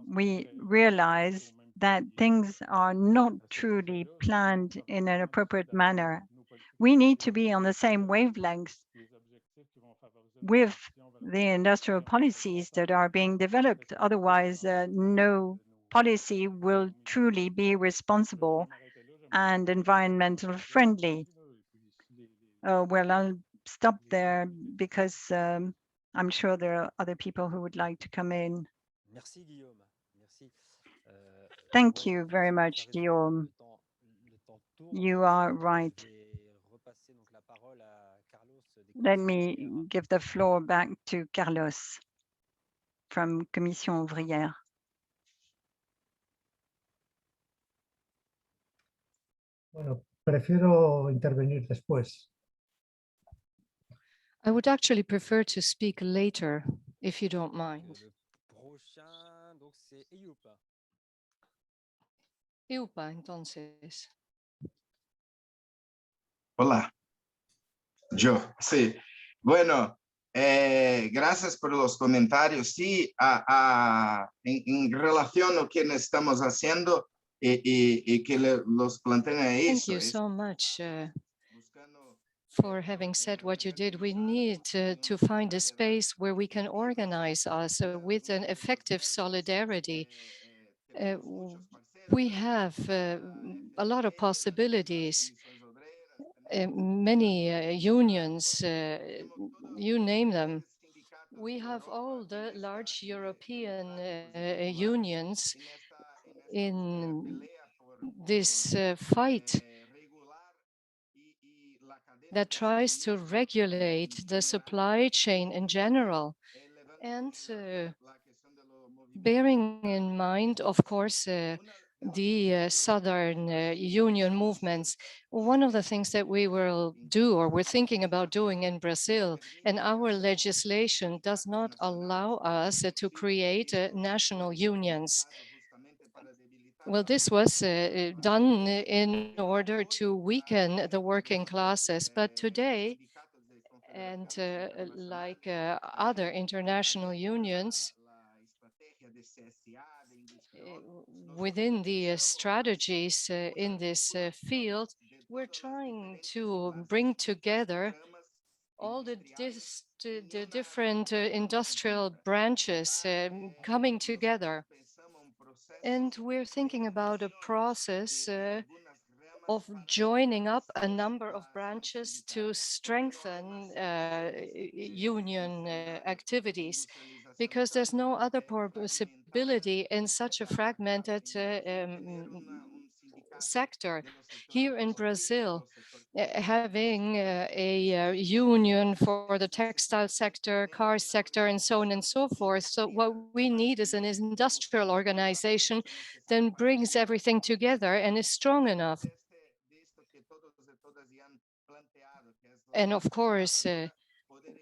we realize that things are not truly planned in an appropriate manner. We need to be on the same wavelength with the industrial policies that are being developed. Otherwise, no policy will truly be responsible and environmental friendly. Well, I'll stop there because I'm sure there are other people who would like to come in. Merci, Guillaume. Merci. Thank you very much, Guillaume. You are right. Let me give the floor back to Carlos from Commission Ouvrière. Bueno, prefiero intervenir después. I would actually prefer to speak later, if you don't mind. prochain, donc c'est Eyup. Eupa, entonces. Hola, yo, sí. Bueno, gracias por los comentarios. Sí, en relación a lo que estamos haciendo y que los plantean Thank eso. you so much for having said what you did. We need to find a space where we can organize us with an effective solidarity. We have a lot of possibilities. Many unions, you name them. We have all the large European unions in this fight that tries to regulate the supply chain in general. And bearing in mind, of course, the Southern Union movements, one of the things that we will do or we're thinking about doing in Brazil, and our legislation does not allow us to create national unions. Well, this was done in order to weaken the working classes, but today, and like other international unions, within the strategies in this field, we're trying to bring together all the different industrial branches coming together. And we're thinking about a process of joining up a number of branches to strengthen union activities, because there's no other possibility in such a fragmented sector. Here in Brazil, having a union for the textile sector, car sector, and so on and so forth. So what we need is an industrial organization that brings everything together and is strong enough. And of course,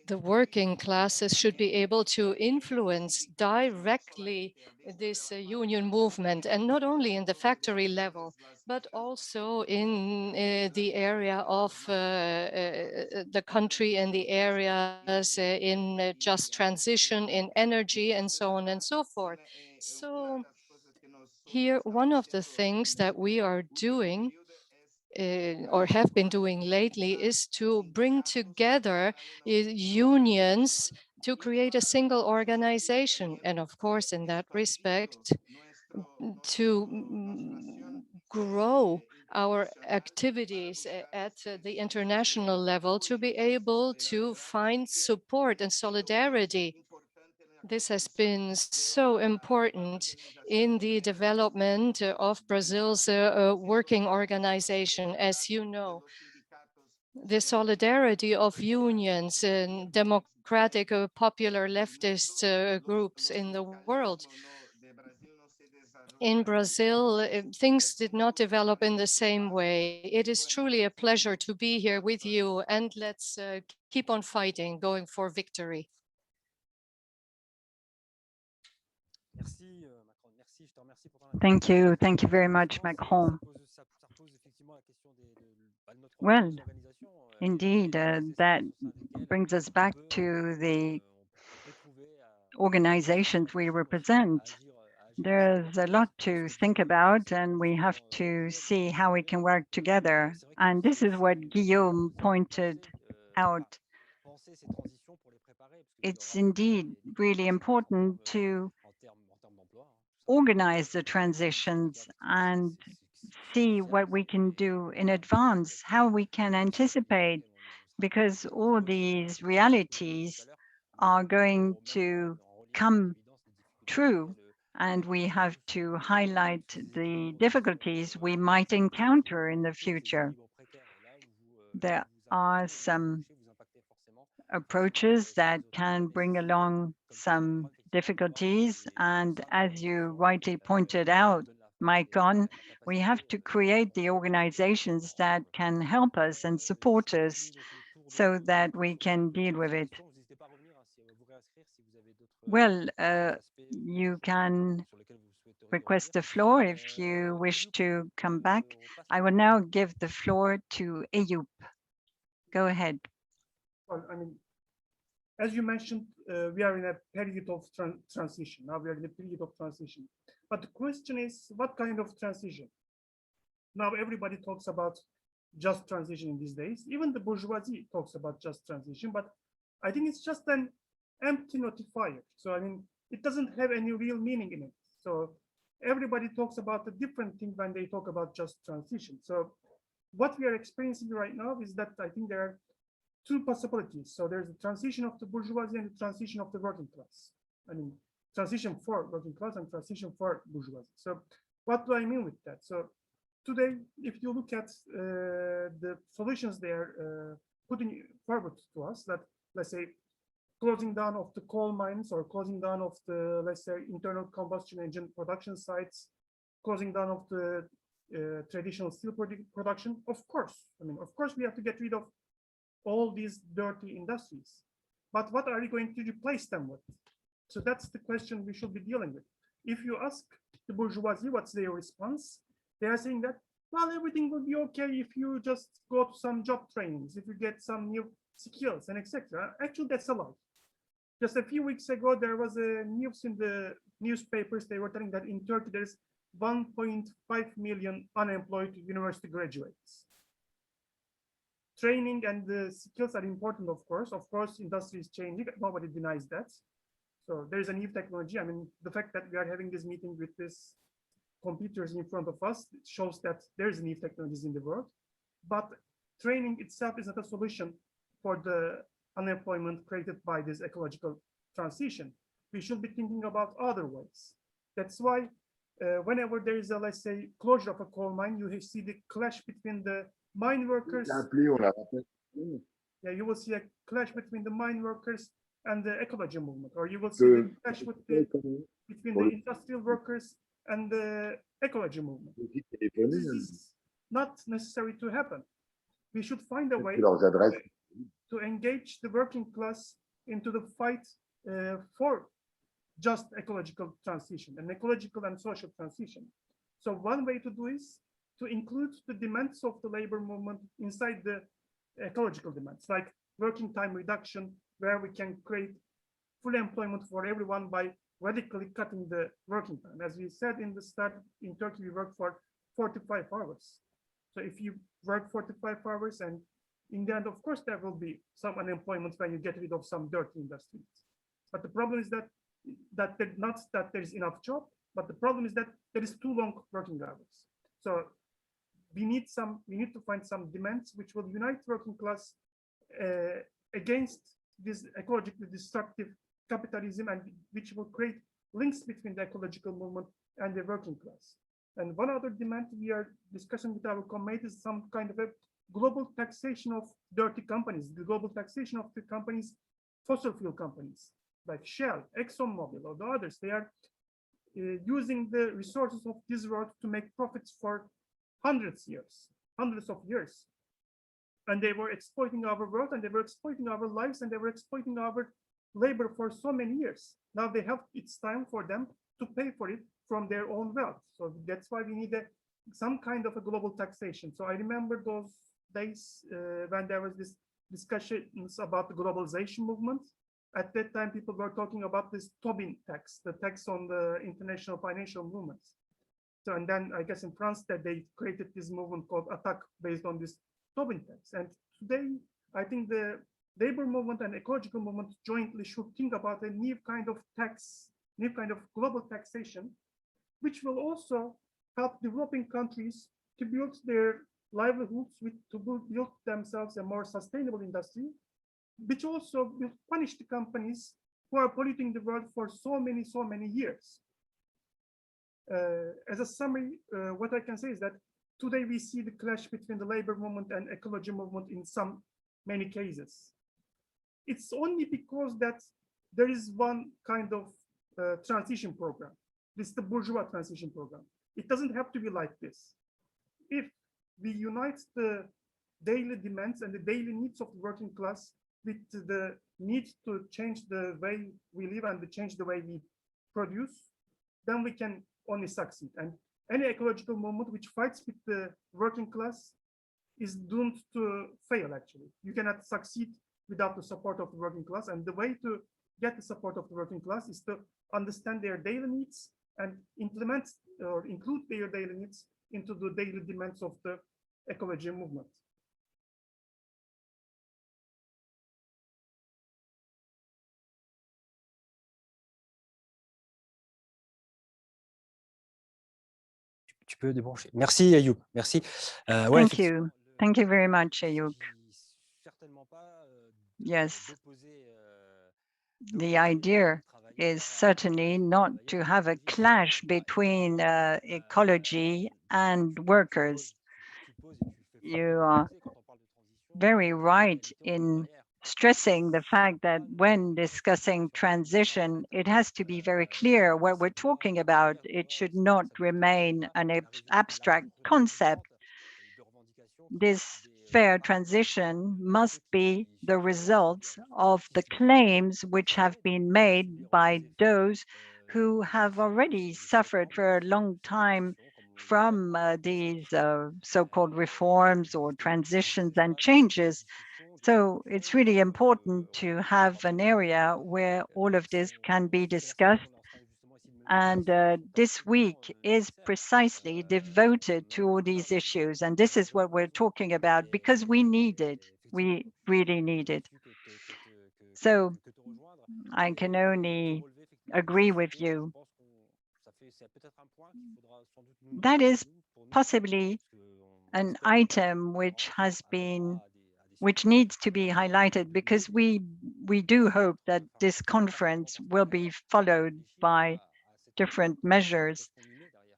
the working classes should be able to influence directly this union movement, and not only in the factory level, but also in the area of the country and the areas in just transition, in energy, and so on and so forth. So here, one of the things that we are doing or have been doing lately is to bring together unions to create a single organization. And of course, in that respect, to grow our activities at the international level to be able to find support and solidarity. This has been so important in the development of Brazil's working organization. As you know, the solidarity of unions and democratic popular leftist groups in the world. In Brazil, things did not develop in the same way. It is truly a pleasure to be here with you, and let's keep on fighting, going for victory. Thank you. Thank you very much, Macron. Well, indeed, that brings us back to the organizations we represent. There's a lot to think about, and we have to see how we can work together. And this is what Guillaume pointed out. It's indeed really important to organize the transitions and see what we can do in advance, how we can anticipate, because all these realities are going to come true, and we have to highlight the difficulties we might encounter in the future. There are some approaches that can bring along some difficulties, and as you rightly pointed out, Maicon, we have to create the organizations that can help us and support us so that we can deal with it. Well, you can request the floor if you wish to come back. I will now give the floor to Eyüp. Go ahead. Well, I mean, as you mentioned, we are in a period of transition. Now we are in a period of transition. But the question is, what kind of transition? Now everybody talks about just transition in these days. Even the bourgeoisie talks about just transition, but I think it's just an empty notifier. So I mean, it doesn't have any real meaning in it. So everybody talks about a different thing when they talk about just transition. So what we are experiencing right now is that I think there are two possibilities. So there's the transition of the bourgeoisie and the transition of the working class. I mean, transition for working class and transition for bourgeoisie. So what do I mean with that? So today, if you look at the solutions they are putting forward to us, that let's say closing down of the coal mines or closing down of the, let's say, internal combustion engine production sites, closing down of the traditional steel production, of course. I mean, of course, we have to get rid of all these dirty industries. But what are we going to replace them with? So that's the question we should be dealing with. If you ask the bourgeoisie what's their response, they are saying that, well, everything will be okay if you just go to some job trainings, if you get some new skills and etc. Actually, that's a lie. Just a few weeks ago, there was a news in the newspapers. They were telling that in Turkey, there's 1.5 million unemployed university graduates. Training and the skills are important, of course. Of course, industry is changing. Nobody denies that. So there is a new technology. I mean, the fact that we are having this meeting with this computers in front of us shows that there is new technologies in the world. But training itself is not a solution for the unemployment created by this ecological transition. We should be thinking about other ways. That's why whenever there is a, let's say, closure of a coal mine, you see the clash between the mine workers. Yeah, you will see a clash between the mine workers and the ecology movement, or you will see the clash between the industrial workers and the ecology movement. This is not necessary to happen. We should find a way to engage the working class into the fight for just ecological transition, an ecological and social transition. So one way to do is to include the demands of the labor movement inside the ecological demands, like working time reduction, where we can create full employment for everyone by radically cutting the working time. As we said in the start, in Turkey, we work for 45 hours. So if you work 45 hours, and in the end, of course, there will be some unemployment when you get rid of some dirty industries. But the problem is that not that there's enough job, but the problem is that there is too long working hours. So we need to find some demands which will unite working class against this ecologically destructive capitalism, and which will create links between the ecological movement and the working class. And one other demand we are discussing with our committee is some kind of a global taxation of dirty companies, the global taxation of the companies, fossil fuel companies like Shell, ExxonMobil, or the others. They are using the resources of this world to make profits for hundreds of years. And they were exploiting our world, and they were exploiting our lives, and they were exploiting our labor for so many years. Now it's time for them to pay for it from their own wealth. So that's why we need some kind of a global taxation. So I remember those days when there was this discussions about the globalization movement. At that time, people were talking about this Tobin tax, the tax on the international financial movements. So, and then I guess in France that they created this movement called Attack based on this Tobin tax. And today, I think the labor movement and ecological movement jointly should think about a new kind of tax, new kind of global taxation, which will also help developing countries to build their livelihoods, to build themselves a more sustainable industry, which also will punish the companies who are polluting the world for so many years. As a summary, what I can say is that today we see the clash between the labor movement and ecology movement in many cases. It's only because that there is one kind of transition program. This is the bourgeois transition program. It doesn't have to be like this. If we unite the daily demands and the daily needs of the working class with the need to change the way we live and to change the way we produce, then we can only succeed. And any ecological movement which fights with the working class is doomed to fail, actually. You cannot succeed without the support of the working class. And the way to get the support of the working class is to understand their daily needs and implement or include their daily needs into the daily demands of the ecology movement. Tu peux débrancher. Merci Ayoub, merci. Ouais, Thank you. Thank you very much, Ayuk. Yes, the idea is certainly not to have a clash between ecology and workers. You are very right in stressing the fact that when discussing transition, it has to be very clear what we're talking about. It should not remain an abstract concept. This fair transition must be the results of the claims which have been made by those who have already suffered for a long time from these so-called reforms or transitions and changes. So it's really important to have an area where all of this can be discussed. And this week is precisely devoted to all these issues. And this is what we're talking about because we need it. We really need it. So I can only agree with you. That is possibly an item which needs to be highlighted because we do hope that this conference will be followed by different measures.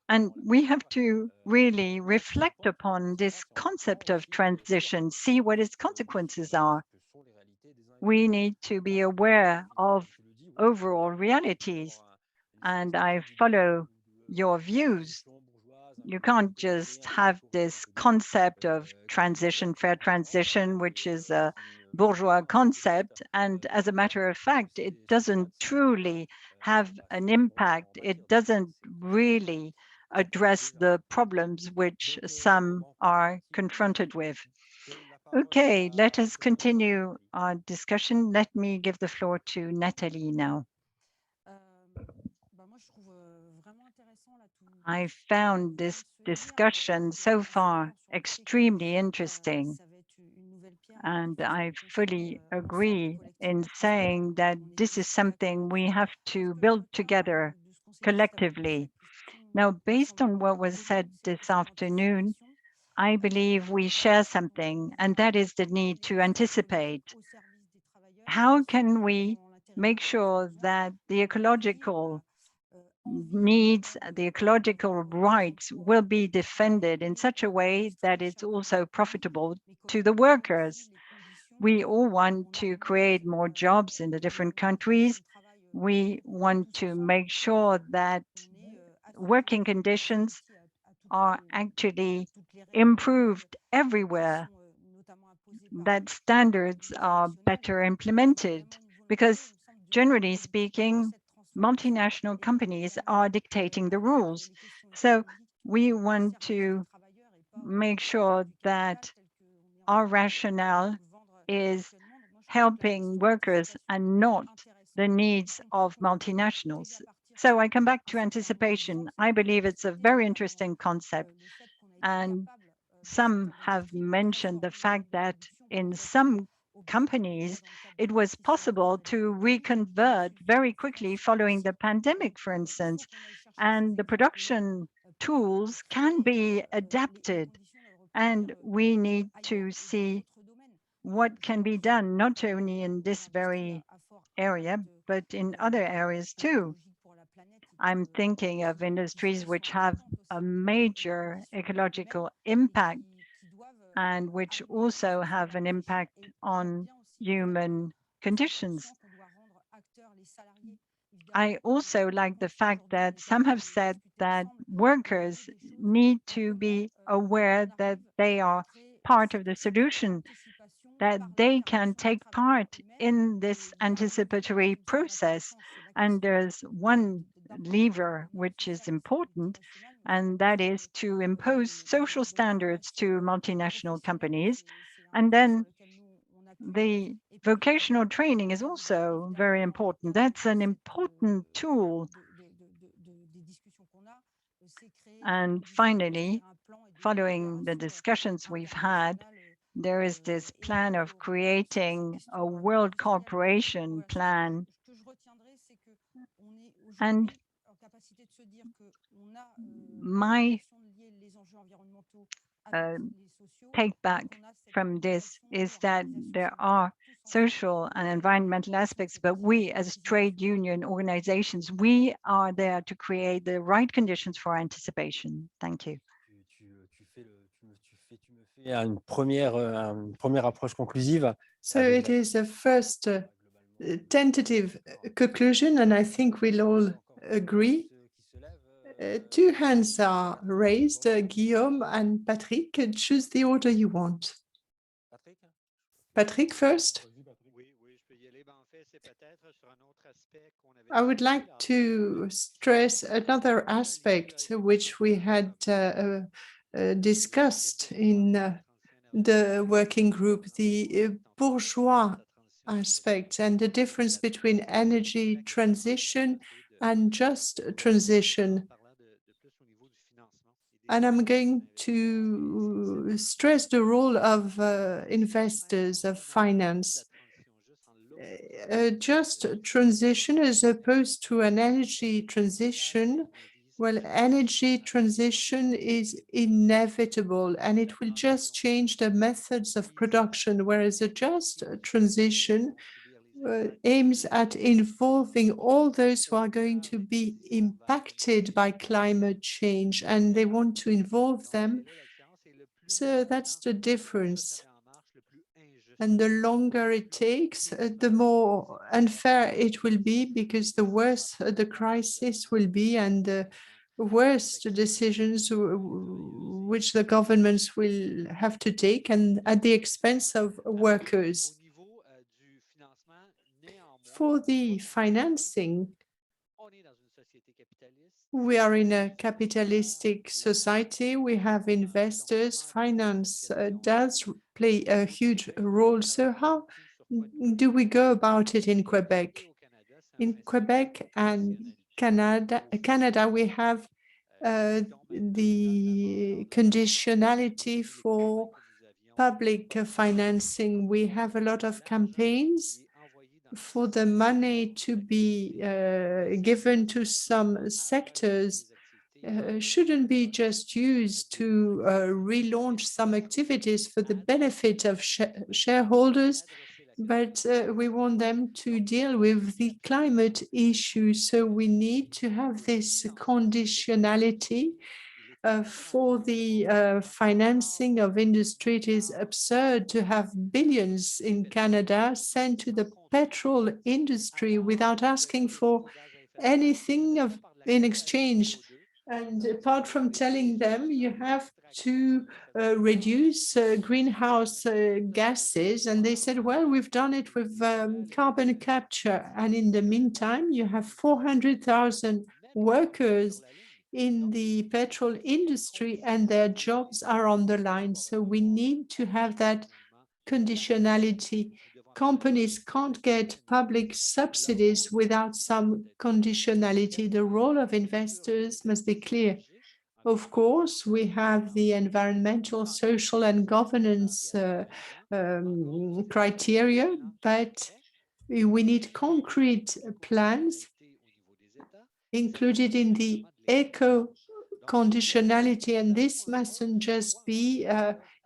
And we have to really reflect upon this concept of transition, see what its consequences are. We need to be aware of overall realities. And I follow your views. You can't just have this concept of transition, fair transition, which is a bourgeois concept. And as a matter of fact, it doesn't truly have an impact. It doesn't really address the problems which some are confronted with. Okay, let us continue our discussion. Let me give the floor to Nathalie now. I found this discussion so far extremely interesting, and I fully agree in saying that this is something we have to build together collectively. Now, based on what was said this afternoon, I believe we share something, and that is the need to anticipate. How can we make sure that the ecological needs, the ecological rights will be defended in such a way that it's also profitable to the workers? We all want to create more jobs in the different countries. We want to make sure that working conditions are actually improved everywhere, that standards are better implemented, because generally speaking, multinational companies are dictating the rules. So we want to make sure that our rationale is helping workers and not the needs of multinationals. So I come back to anticipation. I believe it's a very interesting concept. And some have mentioned the fact that in some companies, it was possible to reconvert very quickly following the pandemic, for instance, and the production tools can be adapted. And we need to see what can be done, not only in this very area, but in other areas too. I'm thinking of industries which have a major ecological impact and which also have an impact on human conditions. I also like the fact that some have said that workers need to be aware that they are part of the solution. that they can take part in this anticipatory process. And there's one lever which is important, and that is to impose social standards to multinational companies. And then the vocational training is also very important. That's an important tool. And finally, following the discussions we've had, there is this plan of creating a world corporation plan. And my take back from this is that there are social and environmental aspects, but we as trade union organizations, we are there to create the right conditions for anticipation. Thank you. Tu fais une première approche conclusive. So it is a first tentative conclusion, and I think we'll all agree. Two hands are raised, Guillaume and Patrick. Choose the order you want. Patrick first. I would like to stress another aspect which we had discussed in the working group, the bourgeois aspect and the difference between energy transition and just transition. And I'm going to stress the role of investors, of finance. Just transition as opposed to an energy transition. Well, energy transition is inevitable and it will just change the methods of production, whereas a just transition aims at involving all those who are going to be impacted by climate change, and they want to involve them. So that's the difference. And the longer it takes, the more unfair it will be, because the worse the crisis will be and the worse the decisions which the governments will have to take, and at the expense of workers. For the financing, we are in a capitalistic society. We have investors. Finance does play a huge role. So how do we go about it in Quebec? In Quebec and Canada, we have the conditionality for public financing. We have a lot of campaigns for the money to be given to some sectors. Shouldn't be just used to relaunch some activities for the benefit of shareholders, but we want them to deal with the climate issue. So we need to have this conditionality for the financing of industry. It is absurd to have billions in Canada sent to the petrol industry without asking for anything in exchange. And apart from telling them you have to reduce greenhouse gases, and they said, well, we've done it with carbon capture. And in the meantime, you have 400,000 workers in the petrol industry and their jobs are on the line. So we need to have that conditionality. Companies can't get public subsidies without some conditionality. The role of investors must be clear. Of course, we have the environmental, social, and governance criteria, but we need concrete plans included in the eco-conditionality, and this mustn't just be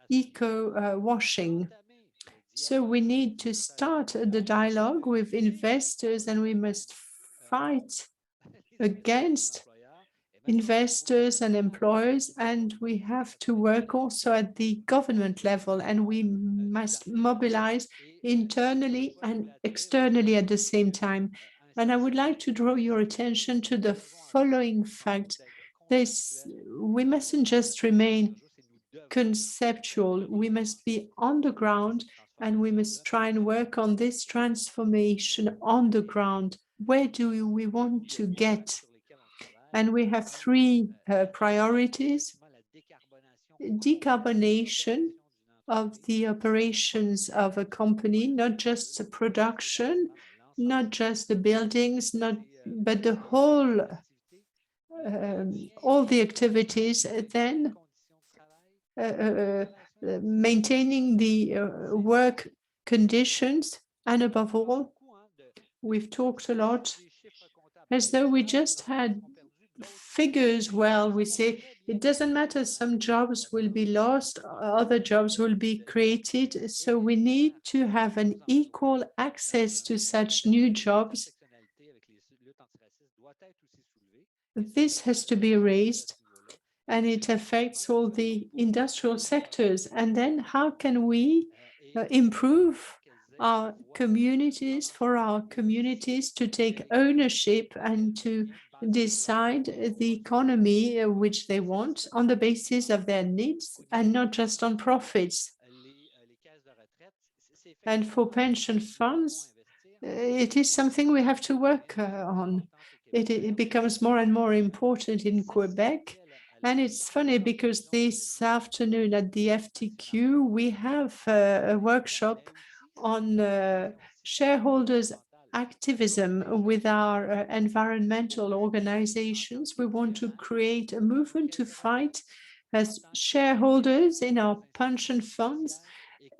eco-washing. So we need to start the dialogue with investors, and we must fight against investors and employers, and we have to work also at the government level, and we must mobilize internally and externally at the same time. And I would like to draw your attention to the following fact. We mustn't just remain conceptual. We must be on the ground And we must try and work on this transformation on the ground. Where do we want to get? And we have three priorities: decarbonation of the operations of a company, not just the production, not just the buildings, but the whole, all the activities. Then maintaining the work conditions, and above all, we've talked a lot as though we just had figures. Well, we say it doesn't matter, some jobs will be lost, other jobs will be created. So we need to have an equal access to such new jobs. This has to be raised, and it affects all the industrial sectors. And then how can we improve our communities, for our communities to take ownership and to decide the economy which they want on the basis of their needs and not just on profits. And for pension funds, it is something we have to work on. It becomes more and more important in Quebec. And it's funny because this afternoon at the FTQ, we have a workshop on shareholders' activism with our environmental organizations. We want to create a movement to fight as shareholders in our pension funds,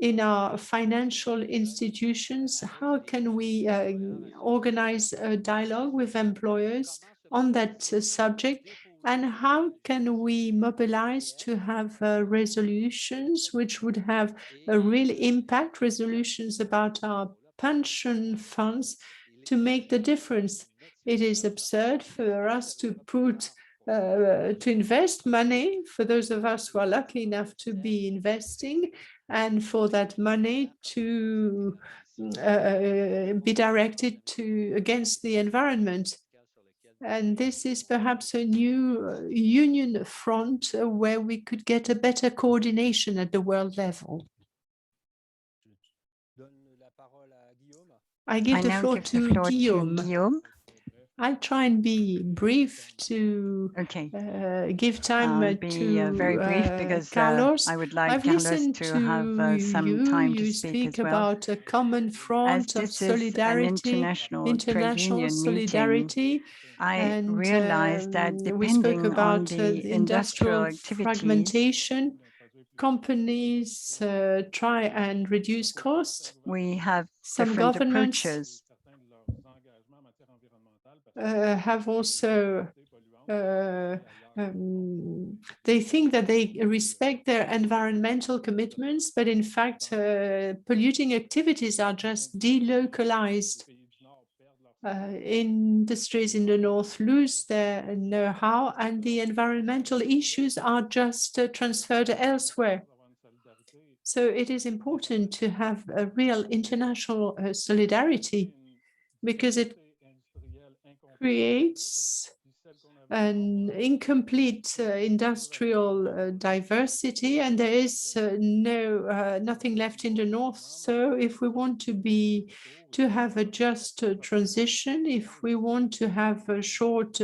in our financial institutions. How can we organize a dialogue with employers on that subject? And how can we mobilize to have resolutions which would have a real impact, resolutions about our pension funds, to make the difference? It is absurd for us to invest money, for those of us who are lucky enough to be investing, and for that money to be directed against the environment. And this is perhaps a new union front where we could get a better coordination at the world level. I give the floor to Guillaume. I'll try and be brief to give time to very brief because Carlos. I would like I've Carlos listened to have some time to you speak as well. about a common front of solidarity, international solidarity. I realized that we spoke depending about on the industrial activities, fragmentation. Companies try and reduce cost. We have some different governments approaches. Have also they think that they respect their environmental commitments, but in fact, polluting activities are just delocalized. Industries in the north lose their know-how, and the environmental issues are just transferred elsewhere. So it is important to have a real international solidarity, because it creates an incomplete industrial diversity, and there is nothing left in the north. So if we want to have a just transition, if we want to have short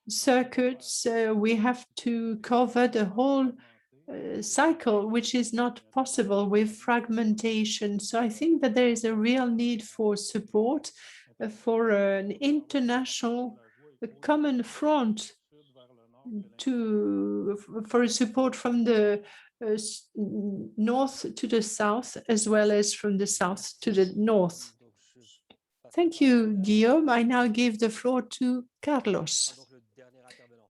circuits, we have to cover the whole cycle, which is not possible with fragmentation. So I think that there is a real need for support for an international common front for support from the north to the south, as well as from the south to the north. Thank you, Guillaume. I now give the floor to Carlos,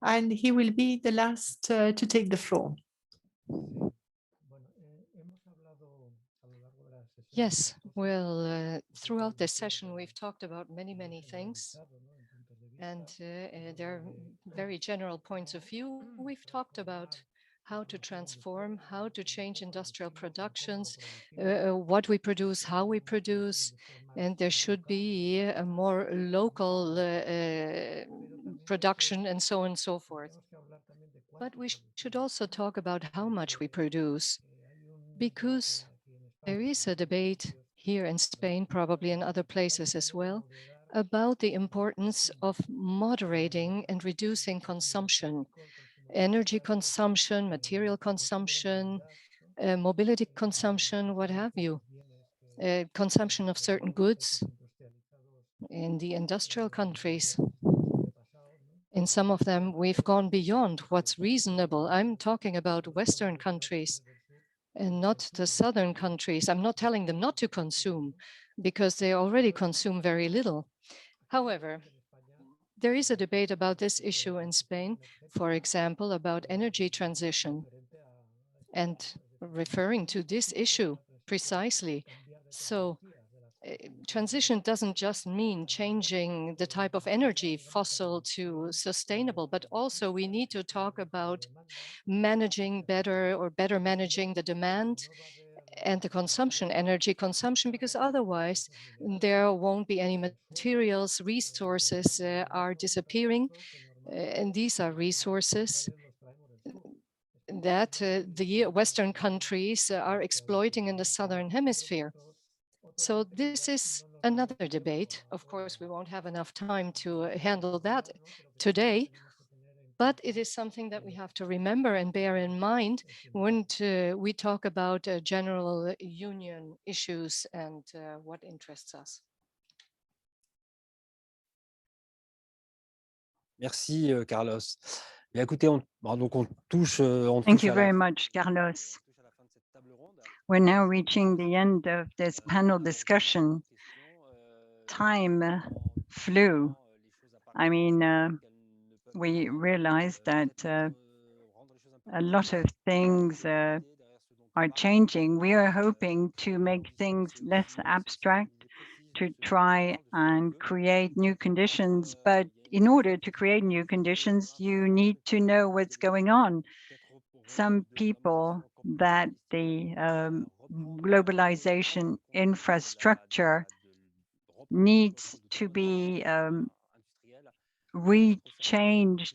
and he will be the last to take the floor. Yes, well, throughout this session, we've talked about many things, and there are very general points of view. We've talked about how to transform, how to change industrial productions, what we produce, how we produce, and there should be a more local production, and so on and so forth. But we should also talk about how much we produce, because There is a debate here in Spain, probably in other places as well, about the importance of moderating and reducing consumption, energy consumption, material consumption, mobility consumption, what have you, consumption of certain goods in the industrial countries. In some of them, we've gone beyond what's reasonable. I'm talking about Western countries and not the Southern countries. I'm not telling them not to consume because they already consume very little. However, there is a debate about this issue in Spain, for example, about energy transition. And referring to this issue precisely. So transition doesn't just mean changing the type of energy, fossil to sustainable, but also we need to talk about managing better or better managing the demand and the consumption, energy consumption, because otherwise there won't be any materials, resources are disappearing. And these are resources that the Western countries are exploiting in the Southern Hemisphere. So this is another debate. Of course, we won't have enough time to handle that today, but it is something that we have to remember and bear in mind when we talk about general union issues and what interests us. Merci, Carlos. Et écoutez, donc on touche Thank you à la very much, Carlos. We're now reaching the end of this panel discussion. Time flew. I mean, we realized that a lot of things are changing. We are hoping to make things less abstract, to try and create new conditions. But in order to create new conditions, you need to know what's going on. Some people that the globalization infrastructure needs to be rechanged.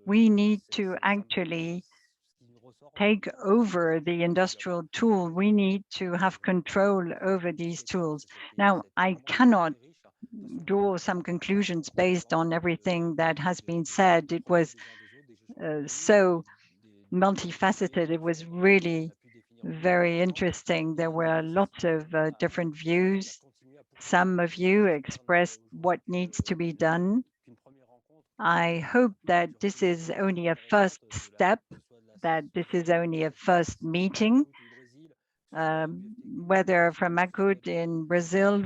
We need to actually take over the industrial tool. We need to have control over these tools. Now, I cannot draw some conclusions based on everything that has been said. It was so multifaceted. It was really very interesting. There were lots of different views. Some of you expressed what needs to be done. I hope that this is only a first step, that this is only a first meeting, whether from ACUT in Brazil,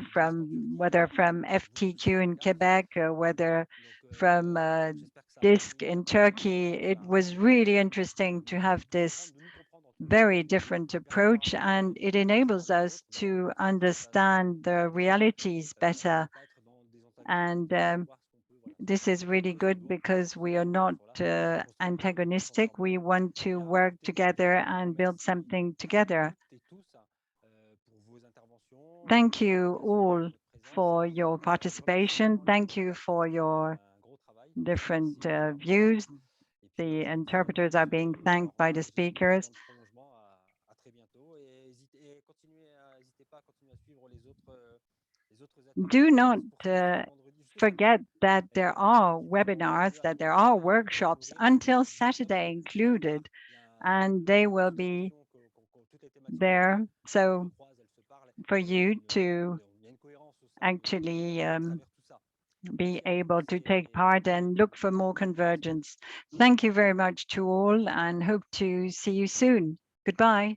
whether from FTQ in Quebec, or whether from DISC in Turkey. It was really interesting to have this very different approach, and it enables us to understand the realities better. And this is really good because we are not antagonistic. We want to work together and build something together. Thank you all for your participation. Thank you for your different views. The interpreters are being thanked by the speakers. Do not forget that there are webinars, that there are workshops until Saturday included, and they will be there. So for you to actually be able to take part and look for more convergence. Thank you very much to all and hope to see you soon. Goodbye.